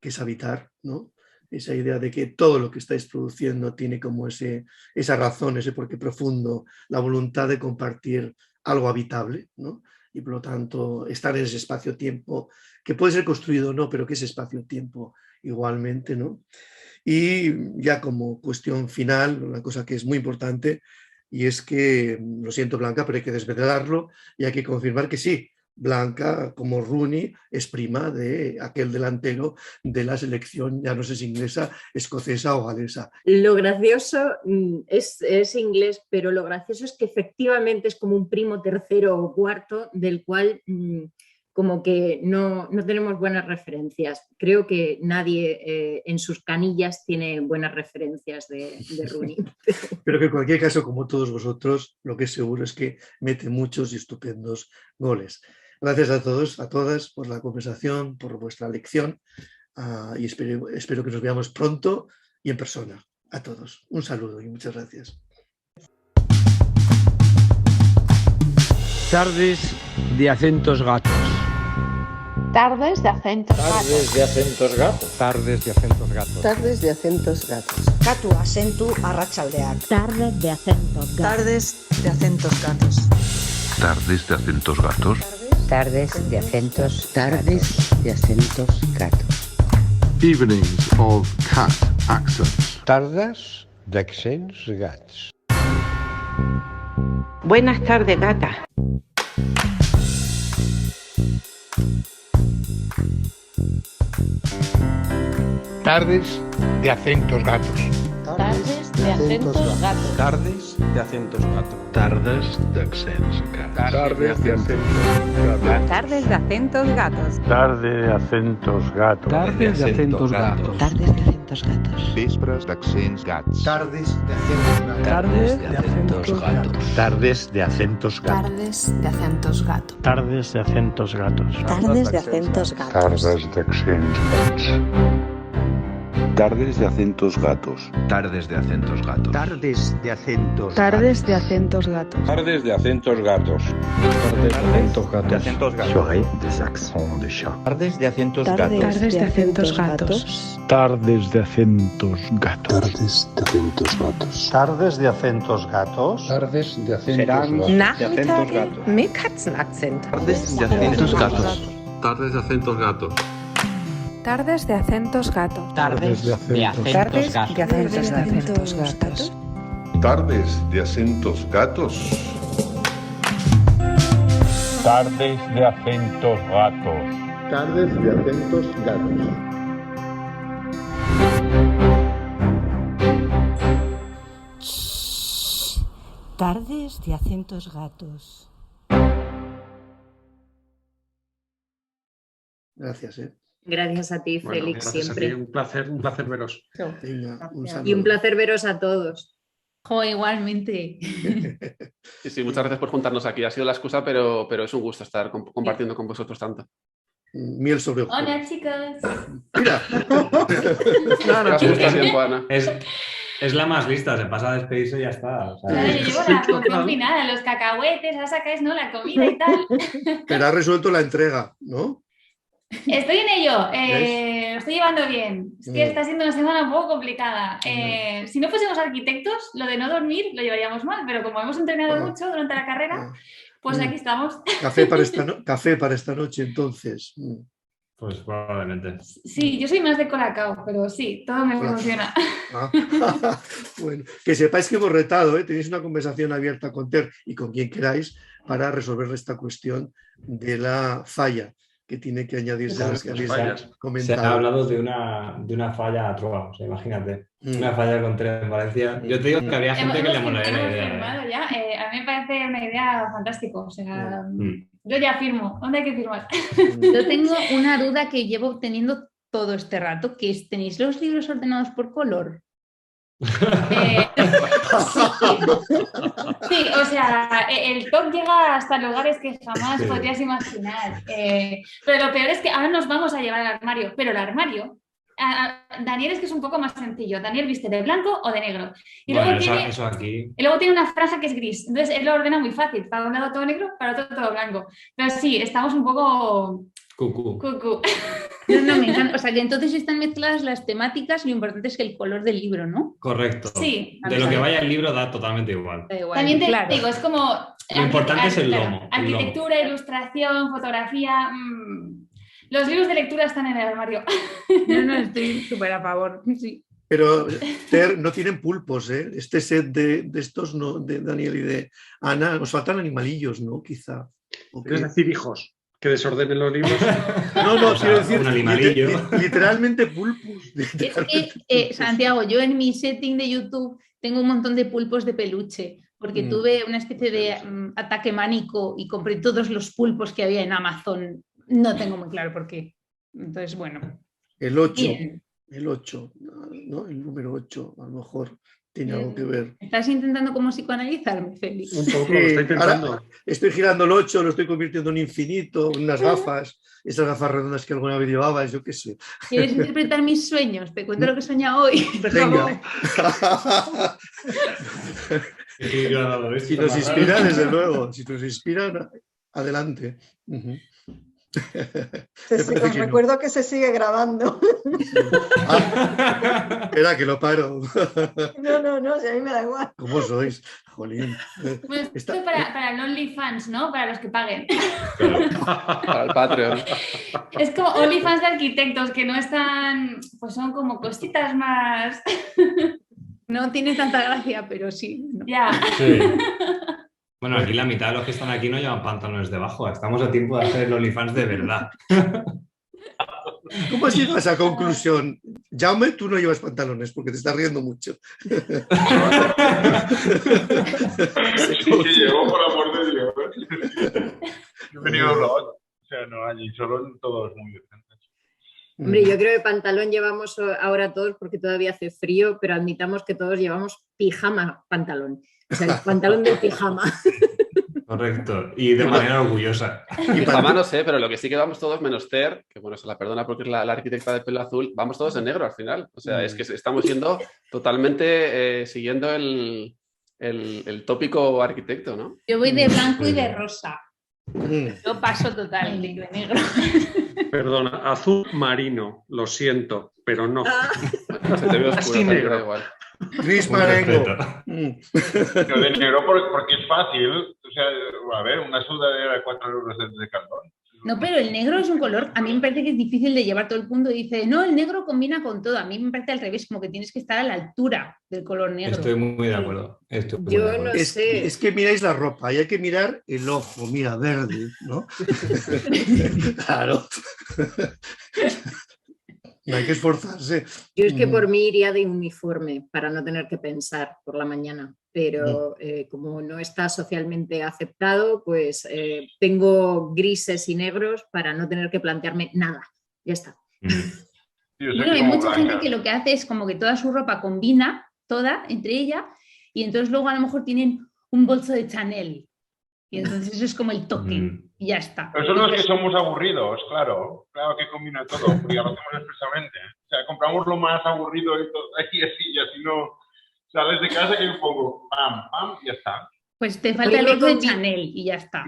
que es habitar, ¿no? Esa idea de que todo lo que estáis produciendo tiene como esa razón, ese porqué profundo, la voluntad de compartir algo habitable, ¿no? Y por lo tanto estar en ese espacio-tiempo, que puede ser construido o no, pero que es espacio-tiempo igualmente, ¿no? Y ya como cuestión final, una cosa que es muy importante, y es que, lo siento Blanca, pero hay que desvelarlo y hay que confirmar que sí, Blanca, como Rooney, es prima de aquel delantero de la selección, ya no sé si inglesa, escocesa o galesa. Lo gracioso es inglés, pero lo gracioso es que efectivamente es como un primo tercero o cuarto del cual como que no tenemos buenas referencias. Creo que nadie en sus canillas tiene buenas referencias de Rooney. Pero que en cualquier caso, como todos vosotros, lo que es seguro es que mete muchos y estupendos goles. Gracias a todos, a todas, por la conversación, por vuestra lección y espero que nos veamos pronto y en persona. A todos. Un saludo y muchas gracias. Tardes de acentos gatos. Tardes de acentos gatos. Tardes de acentos gatos. Tardes de acentos gatos. Tardes de acentos gatos. Katu asentu arratsaldeak. Tardes de acentos gatos. Tardes de acentos gatos. Tardes de acentos gatos. Tardes de acentos. Tardes de acentos gatos. Evenings of cat accents. Tardes d'accents gats. Buenas tardes, gata. Tardes de acentos gatos. Tardes de acentos gatos. Tardes de acentos gatos. Tardes d'accents gats. Tardes de acentos gatos. Tardes de acentos gatos. Tarde de acentos gatos. Tardes de acentos gatos. Tardes de acentos gatos. Vespres d'accents gats. Tardes de acentos gatos. Tardes de acentos gatos. Tardes de acentos gatos. Tardes de acentos gatos. Tardes de acentos gatos. Tardes de acentos gatos. Tardes de accents gats. Tardes de acentos gatos. Tardes de acentos gatos. Tardes de acentos. Tardes de acentos gatos. Tardes de acentos gatos. Tardes de acentos gatos. De acentos gatos. Soirée des accents de chat. Tardes de acentos gatos. Tardes de acentos gatos. Tardes de acentos gatos. Tardes de acentos gatos. Tardes de acentos gatos. Tardes de acentos Serán gatos. Nachmittage mit Katzenakzent. Tardes de acentos gatos. Tardes de acentos gatos. Tardes de acentos gatos. Tardes de acentos Tardes de acentos gatos. Tardes de acentos gatos. Tardes de acentos gatos. Tardes de acentos gatos. Tardes de acentos gatos. Gracias, Gracias a ti, Bueno, Félix, gracias siempre. a ti, un placer veros. Venga, un Y saludo. un placer veros a todos. Jo, igualmente. Sí, muchas gracias por juntarnos aquí. Ha sido la excusa, pero es un gusto estar compartiendo con vosotros tanto. Miel sobre hojuelas. Hola, chicos. Mira. Gracias por estar tiempo, Ana. Es la más lista, se pasa a despedirse y ya está. O sea, Claro, yo llevo la función final, los cacahuetes, ahora sacáis, ¿no? La comida y tal. Pero ha resuelto la entrega, ¿no? Estoy en ello, ¿Ves? lo estoy llevando bien. Es que está siendo una semana un poco complicada. Si no fuésemos arquitectos, lo de no dormir lo llevaríamos mal, pero como hemos entrenado mucho durante la carrera, pues aquí estamos. Café para esta noche, entonces. pues probablemente. Sí, yo soy más de Colacao, pero sí, todo me funciona. Bueno, que sepáis que hemos retado, tenéis una conversación abierta con Ter y con quien queráis para resolver esta cuestión de la falla que tiene que añadirse a las que habéis comentado. Se ha hablado de una falla a Trova, o sea, imagínate. Una falla con Ter en Valencia. Yo te digo que habría gente que le molaría la idea. Ya. A mí me parece una idea fantástica. O sea, yo ya firmo. ¿Dónde hay que firmar? Yo tengo una duda que llevo teniendo todo este rato, que es, ¿tenéis los libros ordenados por color? Sí, o sea, el top llega hasta lugares que jamás podrías imaginar. Pero lo peor es que ahora nos vamos a llevar al armario, pero el armario, Daniel es que es un poco más sencillo. Daniel viste de blanco o de negro. Y bueno, luego, eso aquí. y luego tiene una franja que es gris. Entonces él lo ordena muy fácil. Para un lado todo negro, para otro todo blanco. Pero sí, estamos un poco... Cucú. No, me encanta. O sea, que entonces están mezcladas las temáticas, lo importante es que el color del libro, ¿no? Correcto. Sí. De lo que vaya el libro da totalmente igual. También te digo, es como... Lo importante es el lomo. Arquitectura, ilustración, fotografía... Los libros de lectura están en el armario. No, estoy súper a favor. Sí. Pero Ter, no tienen pulpos, ¿eh? Este set de estos, no, de Daniel y de Ana, nos faltan animalillos, ¿no? Quizá. ¿Quieres decir hijos? ¿Que desordenen los libros? No, quiero decir un animalillo. Literalmente pulpos. Es que, Santiago, yo en mi setting de YouTube tengo un montón de pulpos de peluche, porque tuve una especie de ataque mánico y compré todos los pulpos que había en Amazon. No tengo muy claro por qué. Entonces, bueno. El 8, ¿no? El número 8, a lo mejor tiene algo que ver. ¿Estás intentando como psicoanalizarme, Félix? Un poco, lo estoy intentando. Ahora estoy girando el 8, lo estoy convirtiendo en infinito, en unas gafas, esas gafas redondas que alguna vez llevabas, yo qué sé. ¿Quieres interpretar mis sueños? Te cuento lo que he soñado hoy. Venga. Si nos inspira, desde luego. Si nos inspira, adelante. Os recuerdo que se sigue grabando. Espera, que lo paro. No, si a mí me da igual. ¿Cómo sois? Jolín. Pues esto es para el OnlyFans, ¿no? Para los que paguen. Para el Patreon. Es como OnlyFans de arquitectos, que no están, pues son como cositas más... No tiene tanta gracia, pero sí. ¿No? Ya. Sí. Bueno, aquí la mitad de los que están aquí no llevan pantalones debajo. Estamos a tiempo de hacer el OnlyFans de verdad. ¿Cómo has llegado a esa conclusión? Jaume, tú no llevas pantalones porque te estás riendo mucho. Sí, llevo, por amor de Dios. Yo he venido blog. O sea, no, allí solo todos muy decentes. Hombre, yo creo que pantalón llevamos ahora todos porque todavía hace frío, pero admitamos que todos llevamos pijama pantalón. O sea, el pantalón del pijama. Correcto, y de manera orgullosa. Pijama no sé, pero lo que sí que vamos todos menos Ter, que bueno, se la perdona porque es la arquitecta de pelo azul, vamos todos en negro al final. O sea, es que estamos yendo totalmente siguiendo el tópico arquitecto, ¿no? Yo voy de blanco y de rosa. Yo paso totalmente de negro. Perdona, azul marino, lo siento, pero no. Se te ve oscuro, así negro. Igual. Gris marengo. Pero de negro porque es fácil. O sea, a ver, una sudadera de 4 euros de Decathlon. No, pero el negro es un color, a mí me parece que es difícil de llevar. Todo el mundo dice, no, el negro combina con todo. A mí me parece al revés, como que tienes que estar a la altura del color negro. Estoy muy de acuerdo. Yo no sé. Es que miráis la ropa y hay que mirar el ojo, mira, verde, ¿no? Claro. No hay que esforzarse. Yo es que por mí iría de uniforme para no tener que pensar por la mañana, pero como no está socialmente aceptado, pues tengo grises y negros para no tener que plantearme nada. Ya está. Bueno, hay mucha gente que lo que hace es como que toda su ropa combina, toda, entre ella, y entonces luego a lo mejor tienen un bolso de Chanel. Y entonces eso es como el toque y ya está. Pero eso no es que somos aburridos, claro que combina todo, porque ya lo hacemos expresamente. O sea, compramos lo más aburrido y todo, y así no sales de casa y un poco pam, pam, y ya está. Pues te falta el bolso de Chanel y ya está.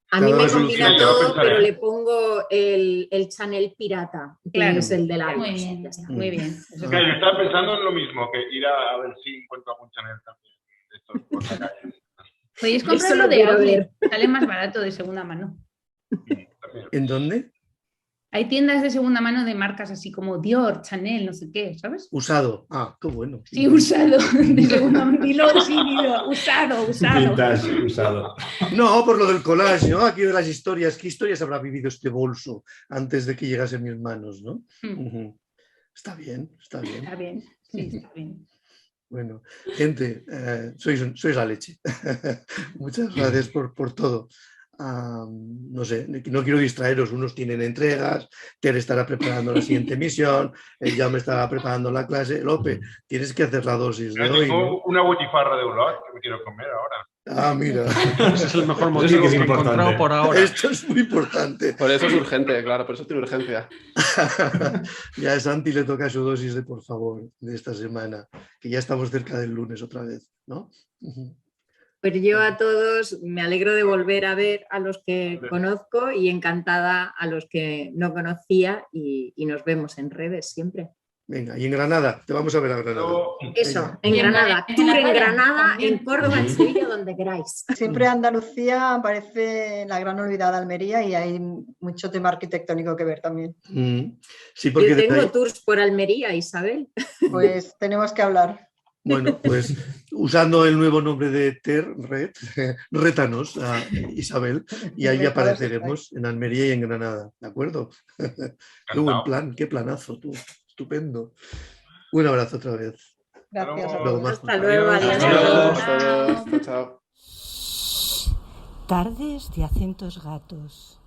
A mí me combina todo, pero le pongo el Chanel pirata, que es el de la Muy bien, muy bien. Yo estaba pensando en lo mismo, que ir a ver si encuentro algún Chanel también. Esto es por la calle. Podéis comprarlo de outlet, sale más barato de segunda mano. ¿En dónde? Hay tiendas de segunda mano de marcas así como Dior, Chanel, no sé qué, ¿sabes? Usado. Ah, qué bueno. Sí, usado. De segunda mano. Dilo, usado. Vintage, usado. No, por lo del collage, ¿no? Aquí de las historias. ¿Qué historias habrá vivido este bolso antes de que llegase a mis manos, no? Está bien. Está bien, sí, está bien. Bueno, gente, sois la leche. Muchas gracias por todo. No sé, no quiero distraeros, unos tienen entregas, Ter estará preparando la siguiente misión, ya me estará preparando la clase. Lope, tienes que hacer la dosis de hoy. Tengo ¿no? una botifarra de un lot que me quiero comer ahora. Ah, mira. Ese es el mejor motivo que he encontrado por ahora. Esto es muy importante. Por eso es urgente, claro, por eso tiene urgencia. Ya a Santi le toca su dosis de por favor de esta semana, que ya estamos cerca del lunes otra vez, ¿no? Pues yo a todos me alegro de volver a ver a los que conozco y encantada a los que no conocía y nos vemos en redes siempre. Venga, y en Granada, te vamos a ver a Granada. Eso, en Granada, tour en Granada, en Córdoba, en Sevilla, donde queráis. Siempre Andalucía parece la gran olvidada Almería y hay mucho tema arquitectónico que ver también. Sí, porque yo tengo tours por Almería, Isabel. Pues tenemos que hablar. Bueno, pues usando el nuevo nombre de Ter, rétanos a Isabel y ahí apareceremos en Almería y en Granada, ¿de acuerdo? Qué buen plan, qué planazo tú, estupendo. Un abrazo otra vez. Gracias. Hasta luego, Adiós. Chao. Tardes de acentos gatos.